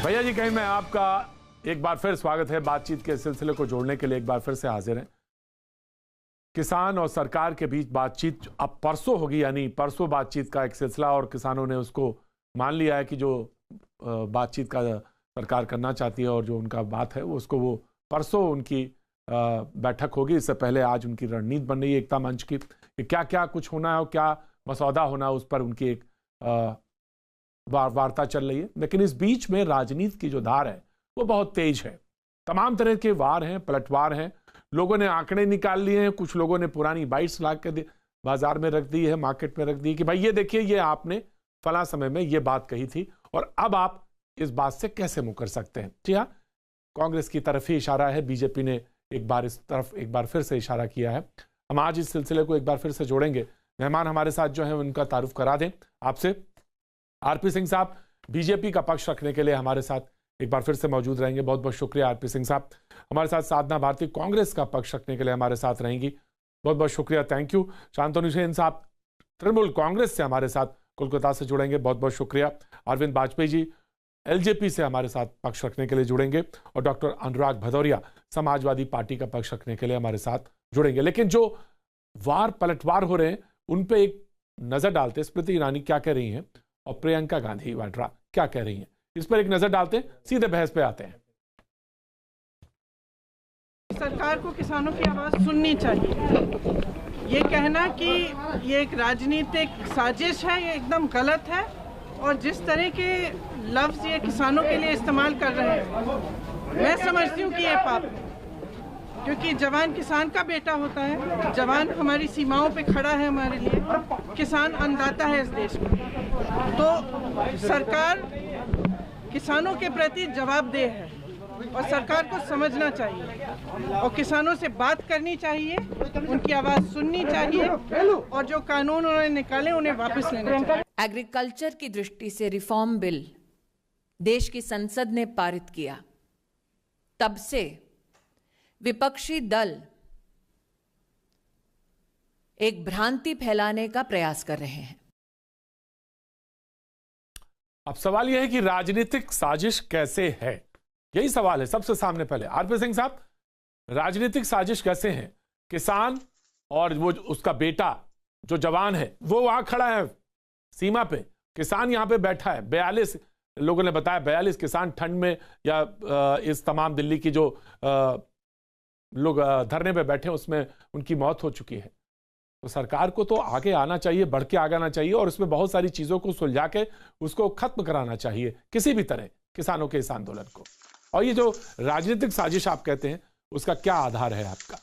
भैया जी, कहीं मैं आपका एक बार फिर स्वागत है। बातचीत के सिलसिले को जोड़ने के लिए एक बार फिर से हाजिर हैं। किसान और सरकार के बीच बातचीत अब परसों होगी, यानी परसों बातचीत का एक सिलसिला, और किसानों ने उसको मान लिया है कि जो बातचीत का सरकार करना चाहती है और जो उनका बात है उसको वो परसों उनकी बैठक होगी। इससे पहले आज उनकी रणनीति बन रही है एकता मंच की, कि क्या क्या कुछ होना है और क्या मसौदा होना है, उस पर उनकी एक वार्ता चल रही है। लेकिन इस बीच में राजनीति की जो धार है वो बहुत तेज है। तमाम तरह के वार हैं, पलटवार हैं। लोगों ने आंकड़े निकाल लिए हैं, कुछ लोगों ने पुरानी 22 लाख के बाजार में रख दी है, मार्केट में रख दी कि भाई ये देखिए, ये आपने फला समय में ये बात कही थी और अब आप इस बात से कैसे मुकर सकते हैं। जी हाँ, कांग्रेस की तरफ ही इशारा है। बीजेपी ने एक बार इस तरफ एक बार फिर से इशारा किया है। हम आज इस सिलसिले को एक बार फिर से जोड़ेंगे। मेहमान हमारे साथ जो है उनका तारुफ करा दें आपसे। आरपी सिंह साहब बीजेपी का पक्ष रखने के लिए हमारे साथ एक बार फिर से मौजूद रहेंगे। बहुत बहुत शुक्रिया आरपी सिंह साहब। हमारे साथ साधना भारती कांग्रेस का पक्ष रखने के लिए हमारे साथ रहेंगी। बहुत बहुत शुक्रिया, थैंक यू। शांतनु सेन साहब तृणमूल कांग्रेस से हमारे साथ कोलकाता से जुड़ेंगे। बहुत बहुत शुक्रिया। अरविंद वाजपेयी जी एलजेपी से हमारे साथ पक्ष रखने के लिए जुड़ेंगे। और डॉक्टर अनुराग भदौरिया समाजवादी पार्टी का पक्ष रखने के लिए हमारे साथ जुड़ेंगे। लेकिन जो वार पलटवार हो रहे हैं उन पे एक नजर डालते स्मृति ईरानी क्या कह रही हैं और प्रियंका गांधी वाड्रा क्या कह रही हैं, इस पर एक नजर डालते हैं, सीधे बहस पे आते हैं। सरकार को किसानों की आवाज सुननी चाहिए। ये कहना कि ये एक राजनीतिक साजिश है, ये एकदम गलत है। और जिस तरह के लफ्ज ये किसानों के लिए इस्तेमाल कर रहे हैं, मैं समझती हूँ कि ये पाप है। क्योंकि जवान किसान का बेटा होता है, जवान हमारी सीमाओं पे खड़ा है हमारे लिए, किसान अन्नदाता है इस देश में। तो सरकार किसानों के प्रति जवाबदेह है और सरकार को समझना चाहिए और किसानों से बात करनी चाहिए, उनकी आवाज सुननी चाहिए और जो कानून उन्होंने निकाले उन्हें वापस लेना चाहिए। एग्रीकल्चर की दृष्टि से रिफॉर्म बिल देश की संसद ने पारित किया, तब से विपक्षी दल एक भ्रांति फैलाने का प्रयास कर रहे हैं। अब सवाल यह है कि राजनीतिक साजिश कैसे है, यही सवाल है सबसे सामने। पहले आरपी सिंह साहब, राजनीतिक साजिश कैसे है? किसान और वो उसका बेटा जो जवान है वो वहां खड़ा है सीमा पे, किसान यहां पे बैठा है। 42 लोगों ने बताया 42 किसान ठंड में या इस तमाम दिल्ली की जो लोग धरने पे बैठे उसमें उनकी मौत हो चुकी है। तो सरकार को तो आगे आना चाहिए, बढ़ के आगे आना चाहिए और उसमें बहुत सारी चीजों को सुलझा के उसको खत्म कराना चाहिए किसी भी तरह किसानों के इस आंदोलन को। और ये जो राजनीतिक साजिश आप कहते हैं उसका क्या आधार है आपका?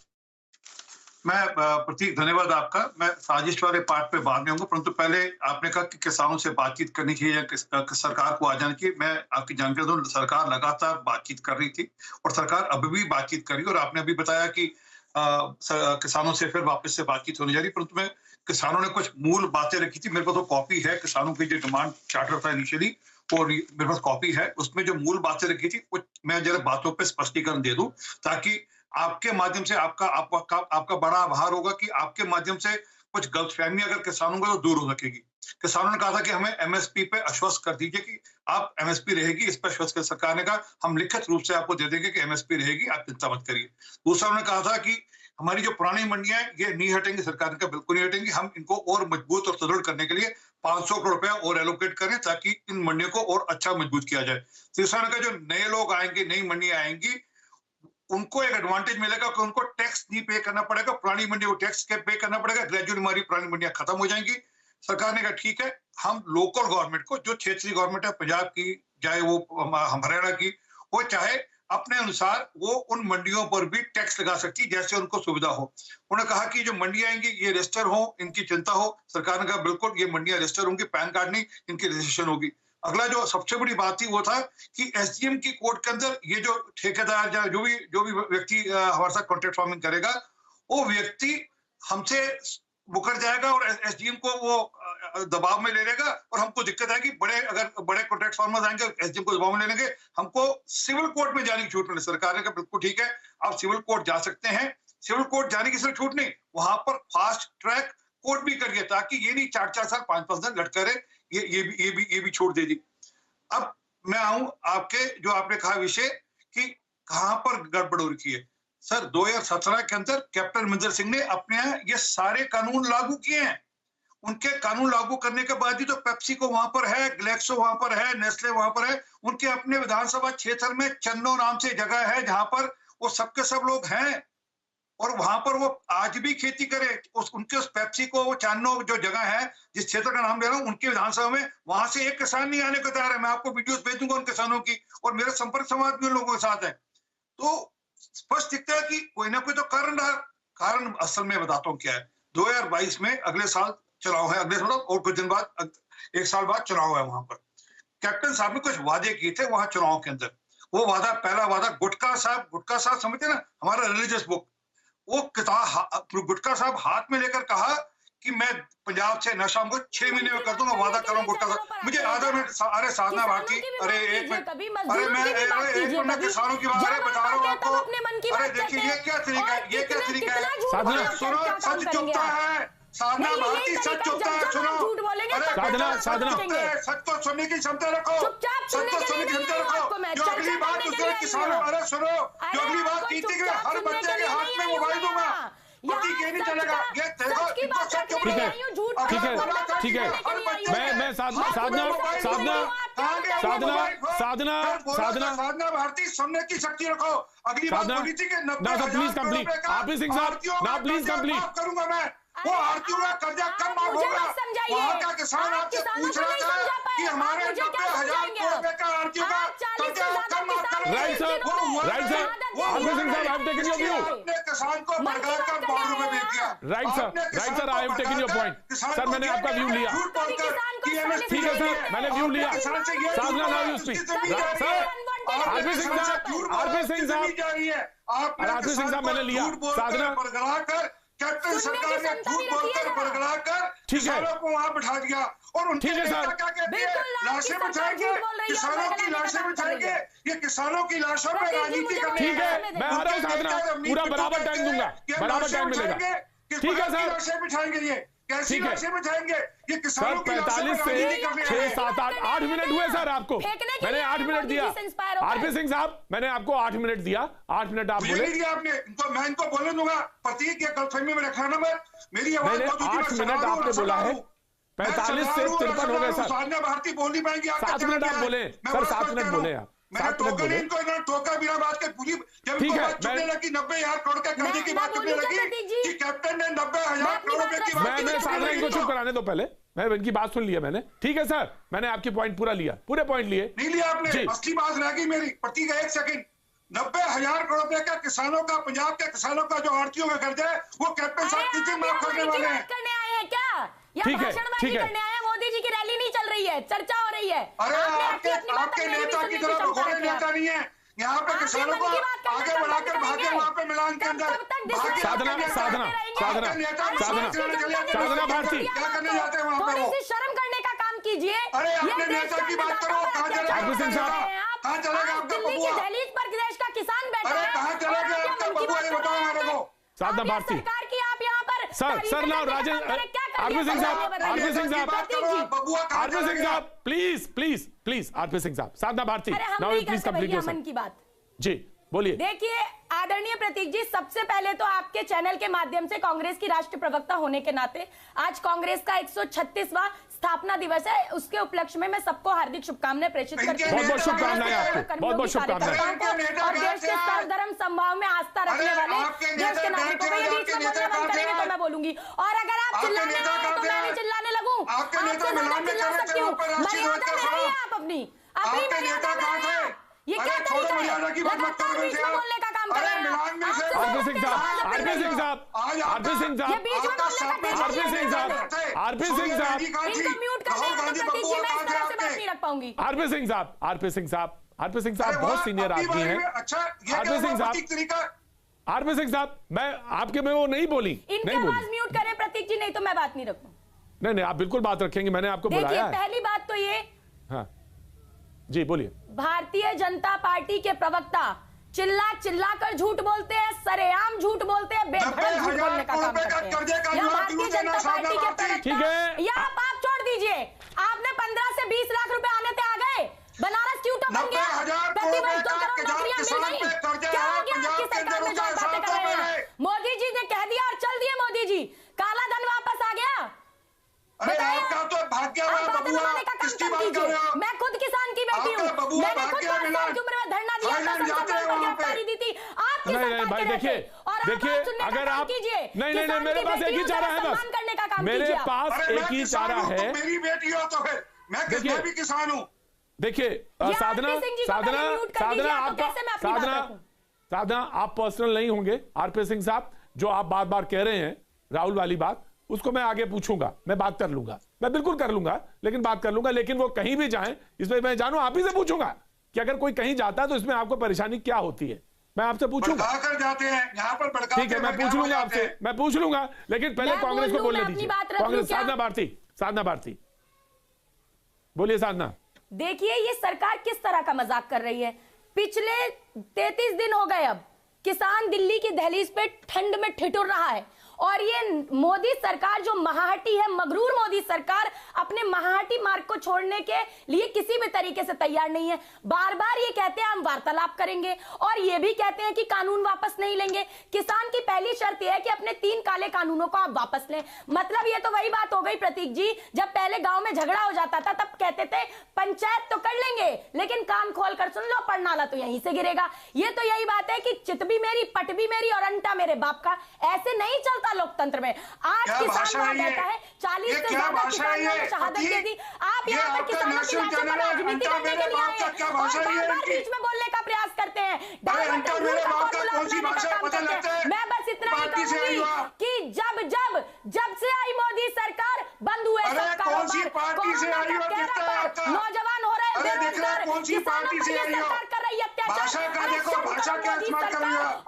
मैं प्रतीक, धन्यवाद आपका। मैं साजिश वाले पार्ट पे बाद में आऊंगा, परंतु पहले आपने कहा कि किसानों से बातचीत करनी चाहिए या सरकार को आ जाना चाहिए। मैं आपकी जानकारी दूं, सरकार लगातार बातचीत कर रही थी और सरकार अभी भी बातचीत कर रही है। और आपने अभी बताया कि किसानों से फिर वापस से बातचीत होने जा रही है, परंतु मैं किसानों ने कुछ मूल बातें रखी थी। मेरे पास तो कॉपी है किसानों की जो डिमांड चार्टर था इनिशियली, और मेरे पास कॉपी है। उसमें जो मूल बातें रखी थी मैं जरा बातों पर स्पष्टीकरण दे दूं, ताकि आपके माध्यम से आपका बड़ा आभार होगा कि आपके माध्यम से कुछ गलतफहमी अगर किसानों का तो दूर हो सकेगी। किसानों ने कहा था कि हमें एमएसपी पे आश्वस्त कर दीजिए कि आप एमएसपी रहेगी, इस पर आश्वस्त कर। सरकार ने कहा हम लिखित रूप से आपको दे देंगे कि एमएसपी रहेगी, आप चिंता मत करिए। दूसरा उन्होंने कहा था कि हमारी जो पुरानी मंडियां हैं ये नहीं हटेंगी, सरकार ने कहा बिल्कुल नहीं हटेंगी। हम इनको और मजबूत और सुदृढ़ करने के लिए 500 करोड़ रुपया और एलोकेट करें ताकि इन मंडियों को और अच्छा मजबूत किया जाए। तीसरा ने कहा जो नए लोग आएंगे, नई मंडियां आएंगी, उनको एक एडवांटेज मिलेगा कि उनको टैक्स नहीं पे करना पड़ेगा, पुरानी मंडी को टैक्स पे करना पड़ेगा। ग्रेजुअली हमारी पुरानी मंडियां खत्म हो जाएंगी। सरकार ने कहा ठीक है, हम लोकल गवर्नमेंट को, जो क्षेत्रीय गवर्नमेंट है पंजाब की, चाहे वो हरियाणा की, वो चाहे अपने अनुसार वो उन मंडियों पर भी टैक्स लगा सकती है जैसे उनको सुविधा हो। उन्होंने कहा कि जो मंडियां आएंगी ये रजिस्टर हो, इनकी चिंता हो। सरकार ने कहा बिल्कुल ये मंडियां रजिस्टर होंगी, पैन कार्ड नहीं, इनकी रजिस्ट्रेशन होगी। अगला जो सबसे बड़ी बात थी वो था कि एसडीएम की कोर्ट के अंदर ये जो ठेकेदार या जो भी व्यक्ति हमारे साथ कॉन्ट्रैक्ट फार्मिंग करेगा, वो व्यक्ति हमसे मुकर जाएगा और एसडीएम को वो दबाव में ले लेगा और हमको दिक्कत आएगी। अगर बड़े कॉन्ट्रैक्ट फार्मर्स आएंगे एसडीएम को दबाव में ले लेंगे, हमको सिविल कोर्ट में जाने की छूट मिले। सरकार ने कहा बिल्कुल ठीक है, आप सिविल कोर्ट जा सकते हैं। सिविल कोर्ट जाने की सिर्फ छूट नहीं, वहां पर फास्ट ट्रैक कोर्ट भी करिए ताकि ये नहीं 4-4 साल 5-5 साल लटका रहे, ये भी छोड़ दे दी। अब मैं आऊं आपके जो आपने कहा विषय कि कहां पर गड़बड़ हो रखी है। सर 2017 के अंदर कैप्टन अमरिंदर सिंह ने अपने यहाँ ये सारे कानून लागू किए हैं। उनके कानून लागू करने के बाद भी तो पेप्सी को वहां पर है, ग्लेक्सो वहां पर है, नेस्ले वहां पर है। उनके अपने विधानसभा क्षेत्र में चन्नो नाम से जगह है जहां पर वो सबके सब लोग हैं और वहां पर वो आज भी खेती करे। उस पेप्सी को वो चन्नो जो जगह है, जिस क्षेत्र का नाम ले रहा हूँ, उनके विधानसभा में वहां से एक किसान नहीं आने को तैयार है। मैं आपको वीडियोस भेज दूंगा उन किसानों की, और मेरा संपर्क संवाद भी उन लोगों के साथ है। तो स्पष्ट दिखता है कि कोई ना कोई तो कारण रहा। कारण असल में बताता हूँ क्या है। 2022 में अगले साल चुनाव है, अगले साल और कुछ दिन बाद, एक साल बाद चुनाव है। वहां पर कैप्टन साहब ने कुछ वादे किए थे वहां चुनाव के अंदर। वो वादा, पहला वादा गुटखा साहब समझते ना, हमारा रिलीजियस बुक, वो किताब गुटखा साहब हाथ में लेकर कहा कि मैं पंजाब से नशा को 6 महीने में कर दूंगा, वादा कर रहा हूँ गुटखा साहब। मुझे आधा मिनट, अरे साधना भारती, अरे एक मिनट, अरे मैं एक मिनट किसानों की बात बता रहा हूँ आपको। अरे देखिए ये क्या तरीका है, ये क्या तरीका है। सुनो, सच चुपता है साधना भारती, सच चुपता है। सुनो, साधना सच को सुनने की क्षमता रखो, सच को सुनने की क्षमता रखो। जो अगली बात दूसरे किसानों, अरे सुनो, जो अगली बात की थी हर बच्चे के हाथ में मोबाइल दूंगा, पति के नहीं चलेगा। ये देखो, इनको सच चुप रहे। ठीक है, मैं साधना भारती, सुनने की शक्ति रखो। अगली बात बोली थी कि 90,000 प्लीज कंप्लीट, आप सिंह साहब ना प्लीज कंप्लीट करूंगा मैं। वो आरतीयों का कर्जा कब माफ होगा? वहाँ का किसान आपसे पूछ रहा था कि हमारे 90,000 करोड़ रुपए का आरतीयों का कर्जा कब माफ करेंगे? राइट सर, आरपी सिंह साहब, I am taking your view. अपने किसान को भड़का कर ₹100 भेज दिया। Right sir, I am taking your point. Sir मैंने आपका व्यू लिया। ठीक है सर, मैंने व्यू लिया। Sadhana now you speak. Sir RP Singh sahab मैंने लिया। साधना कैप्टन सरकार ने झूठ बोलकर बरगला कर किसानों को वहां बिठा दिया और उनके नेता क्या कहते हैं, लाशें बिछाएंगे, किसानों की लाशें बिछाएंगे। ये किसानों की लाशों पे राजनीति करनी है। ठीक है, मैं आ रहा हूं साधना, पूरा बराबर टाइम दूंगा, बराबर टाइम मिलेगा। ठीक है सर, लाशें बिछाएंगे, ये कैसी लाशें बिछाएंगे? ये सर किसानों की 45 से 6, 7, 8 मिनट हुए सर आपको। मैंने 8 मिनट दिया। आरपी सिंह साहब, मैंने आपको 8 मिनट दिया। 8 मिनट आप बोले। आपने इनको, मैं इनको बोलने दूंगा। प्रतीक या गलतफहमी में रखना ना, मेरी आवाज मैंने 8 मिनट आपने बोला है। 45 से 53 हो गए सर। साधना भारती बोल नहीं पाएंगी। 7 मिनट आप बोले सर, 7 मिनट बोले आप। मैंने टोका नहीं, इनको इन्होंने टोका बिना बात के पूरी। जब ठीक है, बात चुपने लगी 90,000 करोड़ के कर्जे की बात चुपने लगी कि कैप्टन ने 90,000 करोड़ रुपए की बात। मैं साधना इनको चुप कराने दो पहले, मैं इनकी बात सुन लिया मैंने। ठीक है सर, मैंने आपकी पॉइंट पूरा लिया, पूरे पॉइंट लिए। नहीं लिया आपने, असली बात रह गई मेरी। प्रतीक 1 सेकंड, 90,000 करोड़ रुपए का किसानों का, पंजाब के किसानों का जो आड़तियों का कर्जा है, वो कैप्टन साहब किस दिन माफ करने वाले हैं? ठीक है, ठीक है। मोदी जी की रैली नहीं चल रही है, चर्चा हो रही है। अरे आपके नेता की तरफ घोड़े नेता नहीं है। यहाँ पे किसानों को आगे बढ़ाकर भागे वहाँ पे मिलान के अंदर। साधना भारती, क्या करने जाते हैं वहाँ पे? वो शर्म करने का काम कीजिए। अरे अपने नेता की बात करो। कहाँ चलेगा आपका बबुआ? दहलीज पर देश का किसान बैठा अरे है। कहाँ चलेगा आपका बबुआ, ये बताओ मेरे को। साधना भारती सरकार की आप यहाँ पर sir now Rajesh, RP Singh sahab, RP Singh sahab, please RP Singh sahab, Sadhana Bharati, now please complete your मन की बात। जी बोलिए। देखिए आदरणीय प्रतीक जी, सबसे पहले तो आपके चैनल के माध्यम से कांग्रेस की राष्ट्रीय प्रवक्ता होने के नाते आज कांग्रेस का 136वां स्थापना दिवस है, उसके उपलक्ष्य में मैं सबको हार्दिक शुभकामनाएं प्रेषित करती हूँ। बहुत शुभकामनाएं आपको, बहुत शुभकामनाएं। और देश के सर्वधर्म समभाव में आस्था रखने वाले देश के नागरिकों को ये बीच में बोलना बंद करेंगे तो मैं बोलूंगी। और अगर आप चिल्लाने लगे तो मैं भी चिल्लाने लगूं, आपसे ज्यादा चिल्ला सकती हूँ। मर्यादा में रहिए आप अपनी मर्यादा में रहिए। ये क्या तरीका है? लगातार बीच में बोलने का काम कर रहे हैं। RP Singh sahab, RP Singh sahab, RP Singh sahab, RP Singh sahab, RP Singh साहब, इनको म्यूट कर दें तो प्रतीक जी मैं इस तरह से बात नहीं रख पाऊंगी। RP Singh sahab, RP Singh sahab, RP Singh साहब बहुत सीनियर आदमी हैं। आरपी सिंह साहब, आरपी सिंह साहब, मैं आपके में वो नहीं बोली, इनकी आवाज म्यूट करें प्रतीक जी, नहीं तो मैं बात नहीं रखूं। नहीं आप बिल्कुल बात रखेंगे, मैंने आपको बुलाया है। पहली बात तो ये, हाँ जी बोलिए। भारतीय जनता पार्टी के प्रवक्ता चिल्ला कर झूठ बोलते हैं, सरेआम झूठ बोलते हैं, बेधड़क झूठ बोलने का काम करते हैं। यह भारतीय जनता पार्टी के प्रवक्ता, या आप छोड़ दीजिए, आपने 15 से 20 लाख रुपए आने थे, आ गए। बनारस क्यों दबाने का काम कम कीजिए। मैं खुद किसान की बेटी हूँ, मैंने खुद 5 साल की उम्र में धरना दिया था, संसद में गिरफ्तारी दी थी। आपकी सरकार भाई देखिए, अगर आप नहीं मेरे पास एक ही चारा है, बस मेरे पास एक ही चारा है। मेरी बेटी हो तो फिर मैं भी किसान हूँ। देखिए साधना आप पर्सनल नहीं होंगे आरपी सिंह साहब, जो आप बार बार कह रहे हैं राहुल वाली बात, उसको मैं आगे पूछूंगा, मैं बात कर लूंगा, मैं बिल्कुल कर लूंगा, लेकिन बात कर लूंगा। लेकिन वो कहीं भी जाएं इसमें मैं जानू, आप ही से पूछूंगा कि अगर कोई कहीं जाता है तो इसमें आपको परेशानी क्या होती है, मैं आपसे पूछूंगा। जाते हैं यहाँ पर, ठीक है, मैं पूछ लूंगा आपसे, मैं पूछ लूंगा, लेकिन पहले कांग्रेस को बोलने दीजिए। कांग्रेस, साधना भारती बोलिए। साधना, देखिए ये सरकार किस तरह का मजाक कर रही है। पिछले 33 दिन हो गए अब किसान दिल्ली की दहलीज पे ठंड में ठिठुर रहा है, और ये मोदी सरकार जो महाहटी है, मगरूर मोदी सरकार अपने महाहटी मार्ग को छोड़ने के लिए किसी भी तरीके से तैयार नहीं है। बार बार ये कहते हैं हम वार्तालाप करेंगे, और ये भी कहते हैं कि कानून वापस नहीं लेंगे। किसान की पहली शर्त यह है कि अपने 3 काले कानूनों को आप वापस लें। मतलब ये तो वही बात हो गई प्रतीक जी, जब पहले गांव में झगड़ा हो जाता था तब कहते थे पंचायत तो कर लेंगे लेकिन कान खोल कर सुन लो, पढ़नाला तो यहीं से गिरेगा। ये तो यही बात है कि चित भी मेरी, पट भी मेरी और अंटा मेरे बाप का। ऐसे नहीं चलता लोकतंत्र में। आज किसान वहां बैठा है, 40 से ज्यादा किसानों ने शहादत दे दी। आप यहाँ पर किसानों की लाशों पर राजनीति करने के लिए आए हैं और बार-बार बीच में बोलने का प्रयास करते हैं। मैं बस इतना ही कहूंगी कि जब से आई मोदी सरकार बंद हुए सब कारोबार, नौजवान हो रहे हैं बेरोजगार, किसानों पर सरकार कर रही है अत्याचार,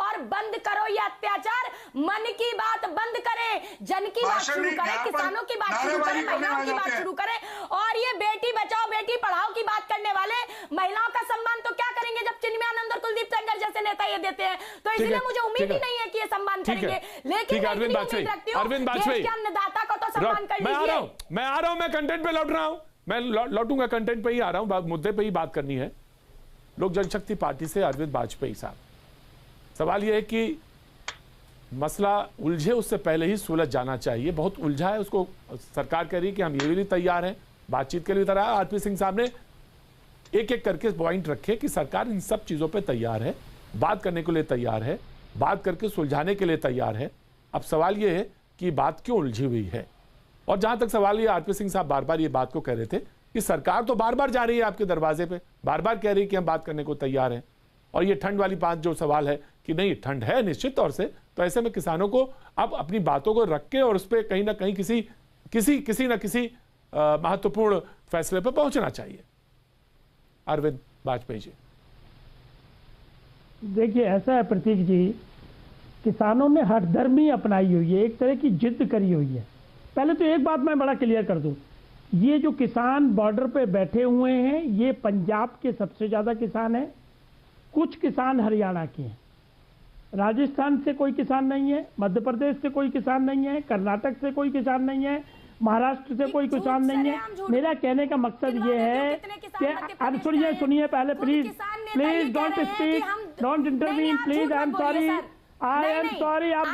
और बंद करो ये अत्याचार। मन की बात बंद करें, जन की बात शुरू करें, किसानों की बात शुरू करें, महिलाओं की बात शुरू करें। और ये बेटी बचाओ बेटी पढ़ाओ की बात करने वाले महिलाओं का सम्मान तो क्या करेंगे जब चिन्मयानंद और कुलदीप सेंगर जैसे नेता ये देते हैं। तो इसलिए मुझे उम्मीद ही नहीं है कि ये सम्मान करेंगे। लेकिन अरविंद बाजपेयी, अन्नदाता को तो सम्मान कर लीजिए। मैं आ रहा हूं, मैं कंटेंट पे लौट रहा हूं, मैं लौटूंगा, कंटेंट पे ही आ रहा हूं, मुद्दे पे ही बात करनी है। लोक जनशक्ति पार्टी से अरविंद बाजपेयी साहब, सवाल यह है कि मसला उलझे उससे पहले ही सुलझ जाना चाहिए। बहुत उलझा है, उसको सरकार कह रही है कि हम ये भी तैयार हैं, बातचीत के लिए तैयार है। आरपी सिंह साहब ने एक एक करके पॉइंट रखे कि सरकार इन सब चीज़ों पे तैयार है, बात करने के लिए तैयार है, बात करके सुलझाने के लिए तैयार है। अब सवाल ये है कि बात क्यों उलझी हुई है। और जहां तक सवाल ये, आरपी सिंह साहब बार बार ये बात को कह रहे थे कि सरकार तो बार बार जा रही है आपके दरवाजे पे, बार बार कह रही है कि हम बात करने को तैयार हैं। और ये ठंड वाली बात जो सवाल है कि नहीं ठंड है निश्चित तौर से, तो ऐसे में किसानों को अब अपनी बातों को रख के और उस पर कहीं ना कहीं किसी न किसी महत्वपूर्ण फैसले पर पहुंचना चाहिए। अरविंद बाजपेयी जी, देखिए ऐसा है प्रतीक जी, किसानों ने हठधर्मी अपनाई हुई है, एक तरह की जिद करी हुई है। पहले तो एक बात मैं बड़ा क्लियर कर दूं, ये जो किसान बॉर्डर पे बैठे हुए हैं ये पंजाब के सबसे ज्यादा किसान हैं, कुछ किसान हरियाणा के हैं, राजस्थान से कोई किसान नहीं है, मध्य प्रदेश से कोई किसान नहीं है, कर्नाटक से कोई किसान नहीं है, महाराष्ट्र से कोई किसान नहीं है। मेरा कहने का मकसद ये है कि सुनिए पहले please don't speak, don't intervene please. I am sorry, आप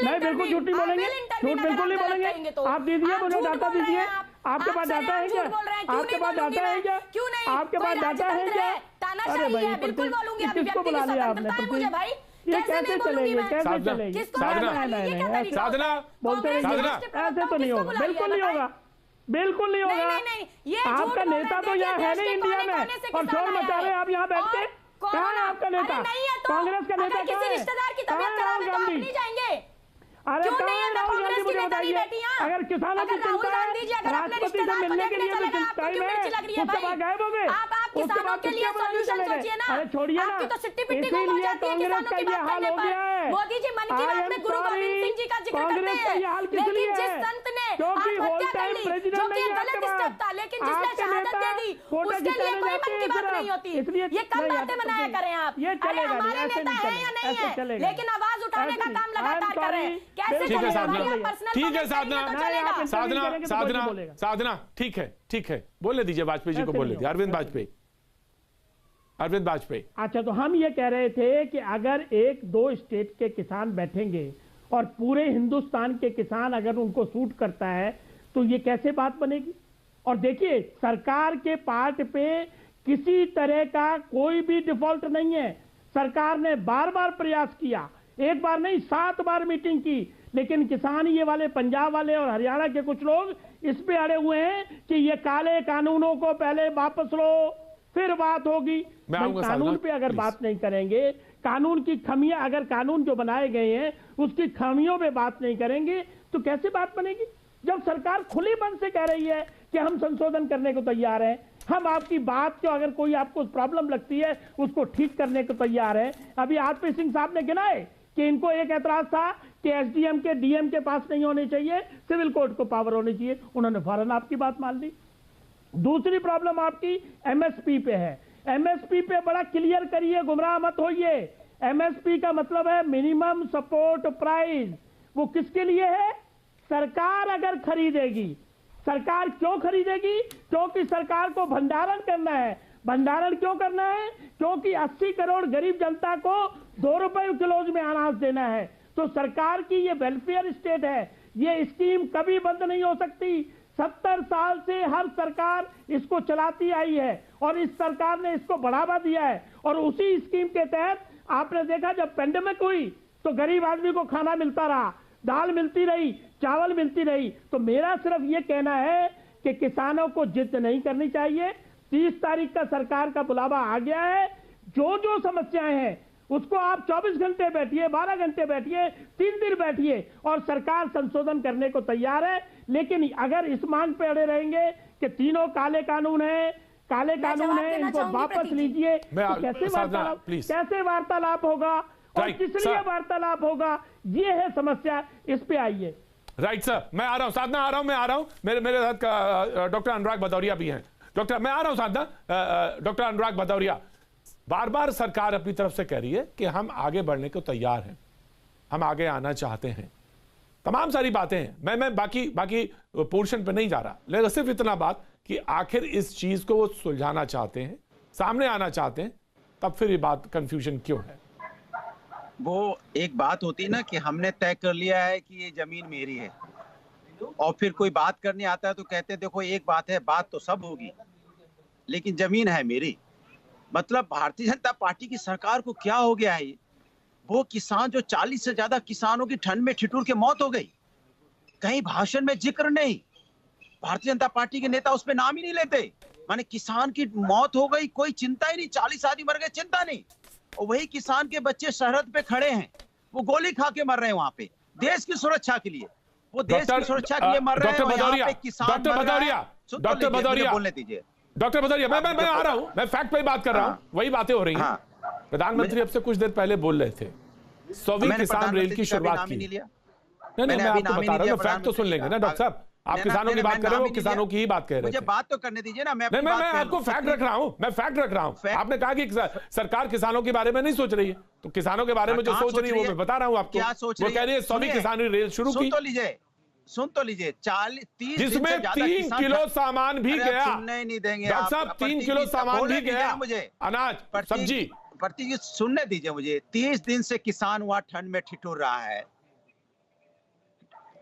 नहीं बिल्कुल झूठ नहीं बोलेंगे, झूठ बिल्कुल नहीं बोलेंगे। आप दीजिए, मुझे डाटा दीजिए। आपके पास डाटा है क्या? आपके पास डाटा है क्या? आपके पास डाटा है क्या? अरे भाई किसको बुला लिया आपने? ये कैसे चलेंगे, कैसे चलेंगे? साधना बोलते हैं ऐसे तो नहीं होगा, बिल्कुल नहीं होगा, बिल्कुल नहीं होगा। आपका नेता तो यहाँ है नहीं इंडिया में, और शोर मचा रहे हैं आप यहाँ बैठ के। कहाँ है आपका नेता? कांग्रेस का नेता कहाँ है? कहाँ है राहुल गांधी? अरे कहाँ है राहुल गांधी, मुझे बताइए। अगर किसानों की चिंता है, राष्ट्रपति से मिलने के लिए भी चिंता है, उसके बाद गायब हो गए, उसके बाद चले गए। अरे छोड़िए ना, इसीलिए कांग्रेस का ये हाल हो गया है। मोदी जी मन की बात में गुरु गोविंद सिंह जी का जिक्र करते हैं, लेकिन जिस संत ने आत्महत्या कर ली, जो कि गलत स्टेप था, लेकिन जिसने शहादत दे दी, उसके लिए कोई मन की बात नहीं होती। ये कम बातें बनाया करें आप। अरे हमारे नेता है या नहीं है, लेकिन आवाज उठाने का काम लगातार कर रहे हैं। कैसे ठीक है साधना, ठीक है साधना, ठीक है, बोलने दीजिए वाजपेयी जी को, बोलने दीजिए। अरविंद बाजपेयी। अच्छा, तो हम ये कह रहे थे कि अगर 1-2 स्टेट के किसान बैठेंगे और पूरे हिंदुस्तान के किसान अगर उनको सूट करता है तो ये कैसे बात बनेगी? और देखिए सरकार के पार्ट पे किसी तरह का कोई भी डिफॉल्ट नहीं है। सरकार ने बार बार प्रयास किया, एक बार नहीं 7 बार मीटिंग की, लेकिन किसान ये वाले पंजाब वाले और हरियाणा के कुछ लोग इस पे अड़े हुए हैं कि ये काले कानूनों को पहले वापस लो फिर बात होगी। कानून पे अगर बात नहीं करेंगे, कानून की खामियां, अगर कानून जो बनाए गए हैं उसकी खामियों पे बात नहीं करेंगे तो कैसे बात बनेगी? जब सरकार खुली मन से कह रही है कि हम संशोधन करने को तैयार हैं, हम आपकी बात को अगर कोई आपको प्रॉब्लम लगती है उसको ठीक करने को तैयार है। अभी आरपी सिंह साहब ने गिनाए कि इनको एक एतराज था कि एसडीएम के डीएम के पास नहीं होने चाहिए, सिविल कोर्ट को पावर होनी चाहिए, उन्होंने फौरन आपकी बात मान ली। दूसरी प्रॉब्लम आपकी एमएसपी पे है, एमएसपी पे बड़ा क्लियर करिए, गुमराह मत होइए। एमएसपी का मतलब है मिनिमम सपोर्ट प्राइस। वो किसके लिए है? सरकार अगर खरीदेगी। सरकार क्यों खरीदेगी? क्योंकि सरकार को भंडारण करना है। भंडारण क्यों करना है? क्योंकि 80 करोड़ गरीब जनता को 2 रुपए किलो में अनाज देना है। तो सरकार की ये वेलफेयर स्टेट है, ये स्कीम कभी बंद नहीं हो सकती। 70 साल से हर सरकार इसको चलाती आई है और इस सरकार ने इसको बढ़ावा दिया है। और उसी स्कीम के तहत आपने देखा जब पेंडेमिक हुई तो गरीब आदमी को खाना मिलता रहा, दाल मिलती रही, चावल मिलती रही। तो मेरा सिर्फ ये कहना है कि किसानों को जिद नहीं करनी चाहिए। 30 तारीख का सरकार का बुलावा आ गया है। जो जो समस्याएं हैं उसको आप 24 घंटे बैठिए, 12 घंटे बैठिए, 3 दिन बैठिए और सरकार संशोधन करने को तैयार है। लेकिन अगर इस मांग पे अड़े रहेंगे कि तीनों काले कानून हैं, काले कानून है, इनको वापस लीजिए, तो कैसे वार्तालाप होगा और किस लिए वार्तालाप होगा? ये है समस्या, इस पे आइए। राइट सर, मैं आ रहा हूं, साधना आ रहा हूं, मैं आ रहा हूं। मेरे साथ डॉक्टर अनुराग भदौरिया भी हैं। डॉक्टर, मैं आ रहा हूं साधना। डॉक्टर अनुराग भदौरिया, बार बार सरकार अपनी तरफ से कह रही है कि हम आगे बढ़ने को तैयार हैं, हम आगे आना चाहते हैं, तमाम सारी बातें हैं। मैं बाकी पोर्शन पे नहीं जा रहा, लेकिन सिर्फ इतना बात कि आखिर इस चीज को वो सुलझाना चाहते हैं, सामने आना चाहते हैं, तब फिर ये बात कंफ्यूजन क्यों है? वो एक बात होती है ना कि हमने तय कर लिया है कि ये जमीन मेरी है, और फिर कोई बात करने आता है तो कहते हैं देखो एक बात है, बात तो सब होगी लेकिन जमीन है मेरी। मतलब भारतीय जनता पार्टी की सरकार को क्या हो गया है? वो किसान जो 40 से ज्यादा किसानों की ठंड में ठिठुर के मौत हो गई, कहीं भाषण में जिक्र नहीं, भारतीय जनता पार्टी के नेता उस पर नाम ही नहीं लेते। माने किसान की मौत हो गई, कोई चिंता ही नहीं, 40 आदमी मर गए, चिंता नहीं। और वही किसान के बच्चे सरहद पे खड़े हैं, वो गोली खा के मर रहे हैं वहां पे, देश की सुरक्षा के लिए, वो देश की सुरक्षा के लिए मर रहे हैं। डॉक्टर भदौरिया बोलने दीजिए। डॉक्टर भदौरिया, मैं आ रहा हूं, मैं फैक्ट पे बात कर रहा हूं, वही बातें हो रही हैं। प्रधानमंत्री अब से कुछ देर पहले बोल रहे थे 100वीं किसान रेल की शुरुआत की। नहीं, मैं आपको बता रहा हूं, फैक्ट तो सुन लेंगे ना डॉक्टर साहब। आप किसानों की बात कर रहे हो, किसानों की ही बात कह रहे हैं। मुझे बात तो करने दीजिए ना। मैं आपको फैक्ट रख रहा हूं, मैं फैक्ट रख रहा हूं। आपने कहा कि सरकार किसानों के बारे में नहीं सोच रही है, तो किसानों के बारे में जो सोच रही है वो मैं बता रहा हूं आपको। वो कह रही है 100वीं किसान रेल शुरू की। सुन तो लीजिए, 30 जिसमें 3 किलो सामान भी गया। नहीं देंगे डॉक्टर साहब, 3 किलो सामान भी गया, मुझे अनाज, सब्जी। प्रतीक जी सुनने दीजिए मुझे। 30 दिन से किसान वहां ठंड में ठिठुर रहा है।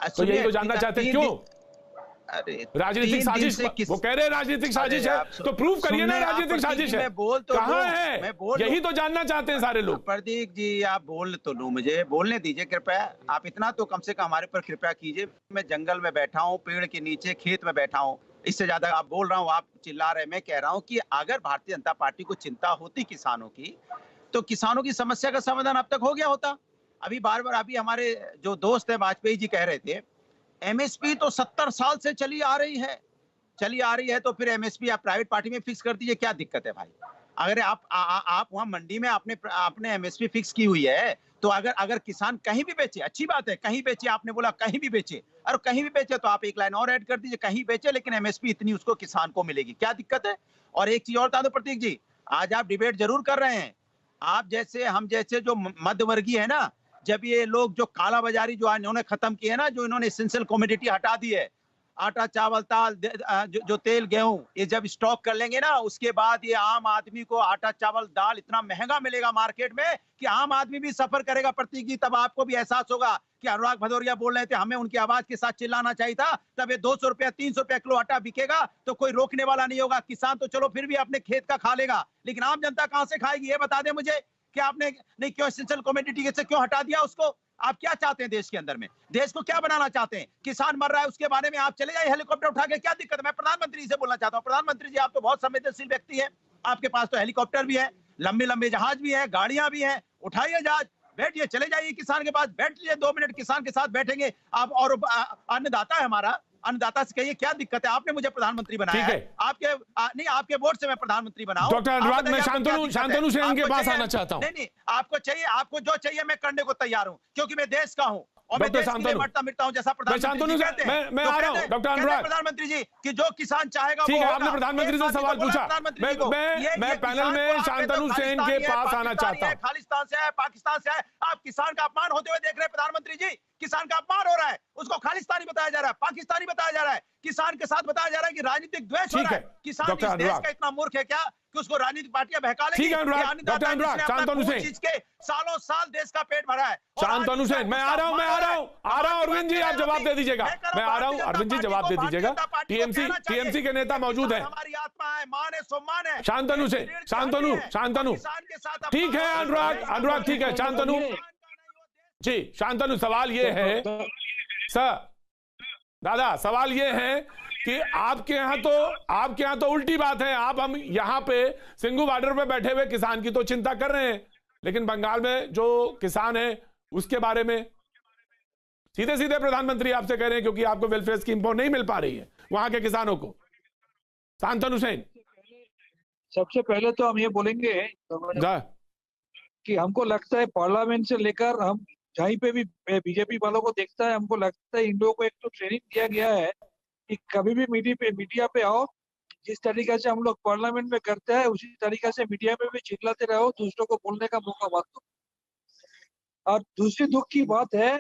तो यही तो जानना चाहते हैं क्यों? अरे राजनीतिक साजिश, वो कह रहे हैं राजनीतिक साजिश है, तो प्रूफ करिए ना राजनीतिक साजिश है। कहां है? यही तो जानना चाहते हैं सारे लोग। प्रतीक जी आप बोल तो लो, मुझे बोलने दीजिए कृपया। आप इतना तो कम से कम हमारे पर कृपया कीजिए। मैं जंगल में बैठा हूँ, पेड़ के नीचे, खेत में बैठा हूँ, इससे ज्यादा आप बोल रहा हूँ, आप चिल्ला रहे। मैं कह रहा हूँ कि अगर भारतीय जनता पार्टी को चिंता होती किसानों की, तो किसानों की समस्या का समाधान अब तक हो गया होता। अभी बार बार अभी हमारे जो दोस्त है वाजपेयी जी कह रहे थे एमएसपी तो 70 साल से चली आ रही है, तो फिर एमएसपी आप प्राइवेट पार्टी में फिक्स कर दीजिए, क्या दिक्कत है भाई? अगर आप वहां मंडी में आपने एमएसपी फिक्स की हुई है, तो अगर किसान कहीं भी बेचे, अच्छी बात है, कहीं बेचे, आपने बोला कहीं भी बेचे, और कहीं भी बेचे तो आप एक लाइन और ऐड कर दीजिए, कहीं बेचे लेकिन एमएसपी इतनी उसको किसान को मिलेगी, क्या दिक्कत है? और एक चीज और बता दो प्रतीक जी, आज आप डिबेट जरूर कर रहे हैं, आप जैसे हम जैसे जो मध्यवर्गीय है ना, जब ये लोग जो काला बाजारी जो इन्होंने खत्म की है ना, जो इन्होंने एसेंशियल कमोडिटी हटा दी है, आटा चावल दाल जो तेल गेहूं, ये जब स्टॉक कर लेंगे ना, उसके बाद ये आम आदमी को आटा चावल दाल इतना महंगा मिलेगा मार्केट में कि आम आदमी भी सफर करेगा प्रतीक जी। तब आपको भी एहसास होगा कि अनुराग भदौरिया बोल रहे थे हमें उनकी आवाज के साथ चिल्लाना चाहिए था, तब ये 200 रुपया 300 रुपया किलो आटा बिकेगा तो कोई रोकने वाला नहीं होगा। किसान तो चलो फिर भी अपने खेत का खा लेगा, लेकिन आम जनता कहां से खाएगी? ये बता दें मुझे कि आपने नहीं क्यों एसेंशियल कमोडिटी से क्यों हटा दिया उसको? आप क्या चाहते हैं देश के अंदर में? देश को क्या बनाना चाहते हैं? किसान मर रहा है उसके बारे में आप चले जाइए हेलीकॉप्टर उठा के, क्या दिक्कत है? मैं प्रधानमंत्री से बोलना चाहता हूँ, प्रधानमंत्री जी आप तो बहुत संवेदनशील व्यक्ति है, आपके पास तो हेलीकॉप्टर भी है, लंबे लंबे जहाज भी है, गाड़ियां भी हैं, उठाइए जहाज, बैठिए, चले जाइए किसान के पास, बैठ लीजिए 2 मिनट किसान के साथ बैठेंगे आप। और अन्नदाता है हमारा, अन्नदाता से कहिए क्या दिक्कत है? आपने मुझे प्रधानमंत्री बनाया है, आपके नहीं आपके वोट से मैं प्रधानमंत्री बनाऊं। डॉक्टर अनुराग, मैं शांतनु सेन के पास आना चाहता हूं। नहीं, आपको चाहिए, आपको जो चाहिए मैं करने को तैयार हूं, क्योंकि मैं देश का हूं और मैं देश के लिए मरता मिटता हूं, जैसा प्रधानमंत्री जी कहते हैं। मैं आ रहा हूं डॉक्टर अनुराग, प्रधानमंत्री जी कि जो किसान चाहेगा ठीक है। आपने प्रधानमंत्री से सवाल पूछा, मैं पैनल में शांतनु सेन के पास आना चाहता हूं। खालिस्तान से है, पाकिस्तान से है, आप किसान का अपमान होते हुए देख रहे हैं प्रधानमंत्री जी। किसान का अपमान हो रहा है, उसको खालिस्तानी बताया जा रहा है, पाकिस्तानी बताया जा रहा है, किसान के साथ बताया जा रहा है कि राजनीतिक द्वेष हो रहा है। किसान इस देश का इतना मूर्ख है क्या कि उसको राजनीतिक पार्टियां बहका लेंगी? ठीक है अनुराग, डॉक्टर अनुराग, शांतनु सेन के सालों साल देश का पेट भरा है। शांतनु सेन, मैं आ रहा हूं अरविंद जी, आप जवाब दे दीजिएगा। मैं आ रहा हूं अरविंद जी, जवाब दे दीजिएगा। टीएमसी के नेता मौजूद है, हमारी आत्मा है, मान है, सम्मान है। शांतनु से शांतनु ठीक है अनुराग ठीक है। शांतनु जी, शांतनु सवाल ये है सर, दादा सवाल ये है कि आपके यहाँ तो उल्टी बात है। हम यहाँ पे सिंघू बॉर्डर पे बैठे हुए किसान की तो चिंता कर रहे हैं, लेकिन बंगाल में जो किसान है उसके बारे में सीधे सीधे प्रधानमंत्री आपसे कह रहे हैं, क्योंकि आपको वेलफेयर स्कीम नहीं मिल पा रही है वहां के किसानों को। शांतनु सेन, सबसे पहले तो हम ये बोलेंगे कि हमको लगता है पार्लियामेंट से लेकर हम जहीं पे भी बीजेपी वालों को देखता है, हमको लगता है इन लोगों को एक तो ट्रेनिंग दिया गया है कि कभी भी मीडिया पे आओ, जिस तरीके से हम लोग पार्लियामेंट में करते हैं उसी तरीके से मीडिया में भी चिल्लाते रहो, दूसरों को बोलने का मौका मत दो। और दूसरी दुख की बात है,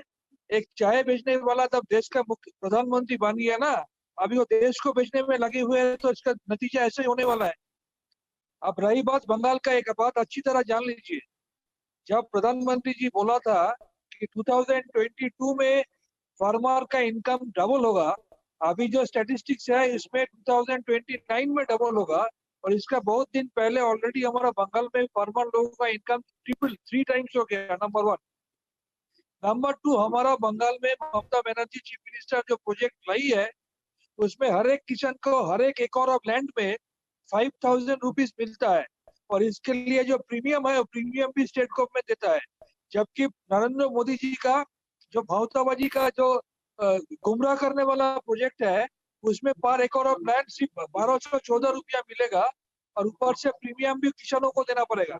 एक चाय बेचने वाला जब देश का मुख्य प्रधानमंत्री बन गया ना, अभी वो देश को बेचने में लगे हुए हैं, तो इसका नतीजा ऐसे ही होने वाला है। अब रही बात बंगाल का, एक बात अच्छी तरह जान लीजिए, जब प्रधानमंत्री जी बोला था कि 2022 में फार्मर का इनकम डबल होगा, अभी जो स्टैटिस्टिक्स है इसमें 2029 में डबल होगा। और इसका बहुत दिन पहले ऑलरेडी हमारा बंगाल में फार्मर लोगों का इनकम 3 टाइम्स हो गया, नंबर 1। नंबर 2, हमारा बंगाल में ममता बनर्जी चीफ मिनिस्टर जो प्रोजेक्ट लाई है, उसमें हर एक किसान को हर एक एकड़ ऑफ लैंड में 5000 रुपीज मिलता है, और इसके लिए जो प्रीमियम है वो प्रीमियम भी स्टेट गवर्नमेंट देता है। जबकि नरेंद्र मोदी जी का जो भावताबाजी का जो गुमराह करने वाला प्रोजेक्ट है, उसमें पर एकड़ ऑफ लैंड सिर्फ 1214 रुपया मिलेगा, और ऊपर से प्रीमियम भी किसानों को देना पड़ेगा।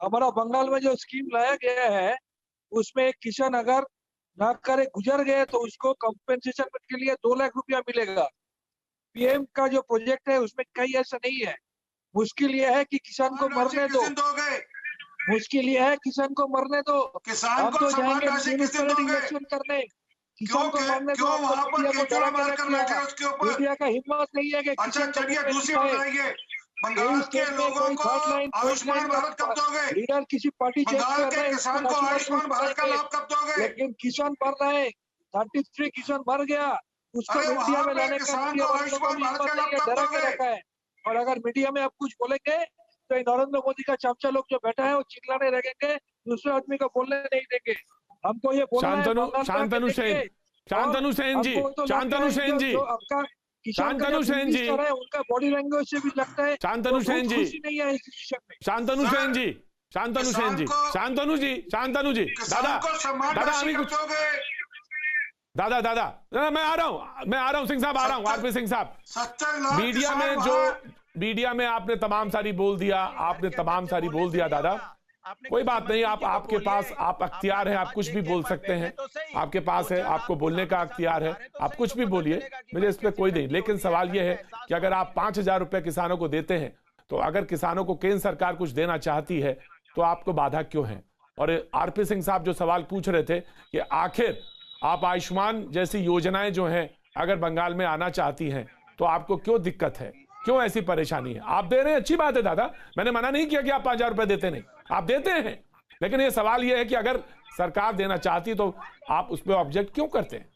हमारा बंगाल में जो स्कीम लाया गया है उसमें एक किसान अगर ना करे गुजर गए तो उसको कंपेंसेशन के लिए 2 लाख रुपया मिलेगा। पीएम का जो प्रोजेक्ट है उसमें कहीं ऐसा नहीं है। मुश्किल ये है कि किसान को मरने दो, मुश्किल ये है किसान को मरने दो। किसान को जाएंगे इलेक्शन करने, किसान को मरने दो। मीडिया का हिम्मत नहीं है कि अच्छा चलिए दूसरी बात आएगी, बंगाल के लोगों को आयुष्मान भारत कब दोगे? लीडर किसी पार्टी बंगाल के किसान को आयुष्मान भारत का लाभ कब दोगे? लेकिन किसान मर रहे, 33 किसान मर गया, उसको मीडिया में लाने का डरा के रखा है। और अगर मीडिया में आप कुछ बोलेंगे तो नरेंद्र मोदी का चमचा लोग जो बैठा है वो चिल्लाने लगेंगे, दूसरे आदमी को बोलने नहीं देंगे। हमको ये बोलना है शांतनु सेन जी उनका बॉडी लैंग्वेज से भी लगता है शांतनु सेन जी नहीं है इस डिसीजन में। शांतनु जी दादा मैं आ रहा हूँ सिंह साहब, आ रहा हूँ आरपी सिंह साहब। मीडिया में आपने तमाम सारी बोल दिया दादा, कोई बात नहीं, आपके पास आप अख्तियार है, आप कुछ भी बोल सकते हैं, आपके पास है, आपको बोलने का अख्तियार है, आप कुछ भी बोलिए, मुझे इस पर कोई नहीं। लेकिन सवाल यह है कि अगर आप 5000 रुपए किसानों को देते हैं, तो अगर किसानों को केंद्र सरकार कुछ देना चाहती है तो आपको बाधा क्यों है? और आरपी सिंह साहब जो सवाल पूछ रहे थे कि आखिर आप आयुष्मान जैसी योजनाएं जो हैं अगर बंगाल में आना चाहती हैं तो आपको क्यों दिक्कत है, क्यों ऐसी परेशानी है? आप दे रहे हैं, अच्छी बात है दादा, मैंने मना नहीं किया कि आप 5000 रुपए देते नहीं, आप देते हैं। लेकिन ये सवाल ये है कि अगर सरकार देना चाहती तो आप उस पर ऑब्जेक्ट क्यों करते हैं?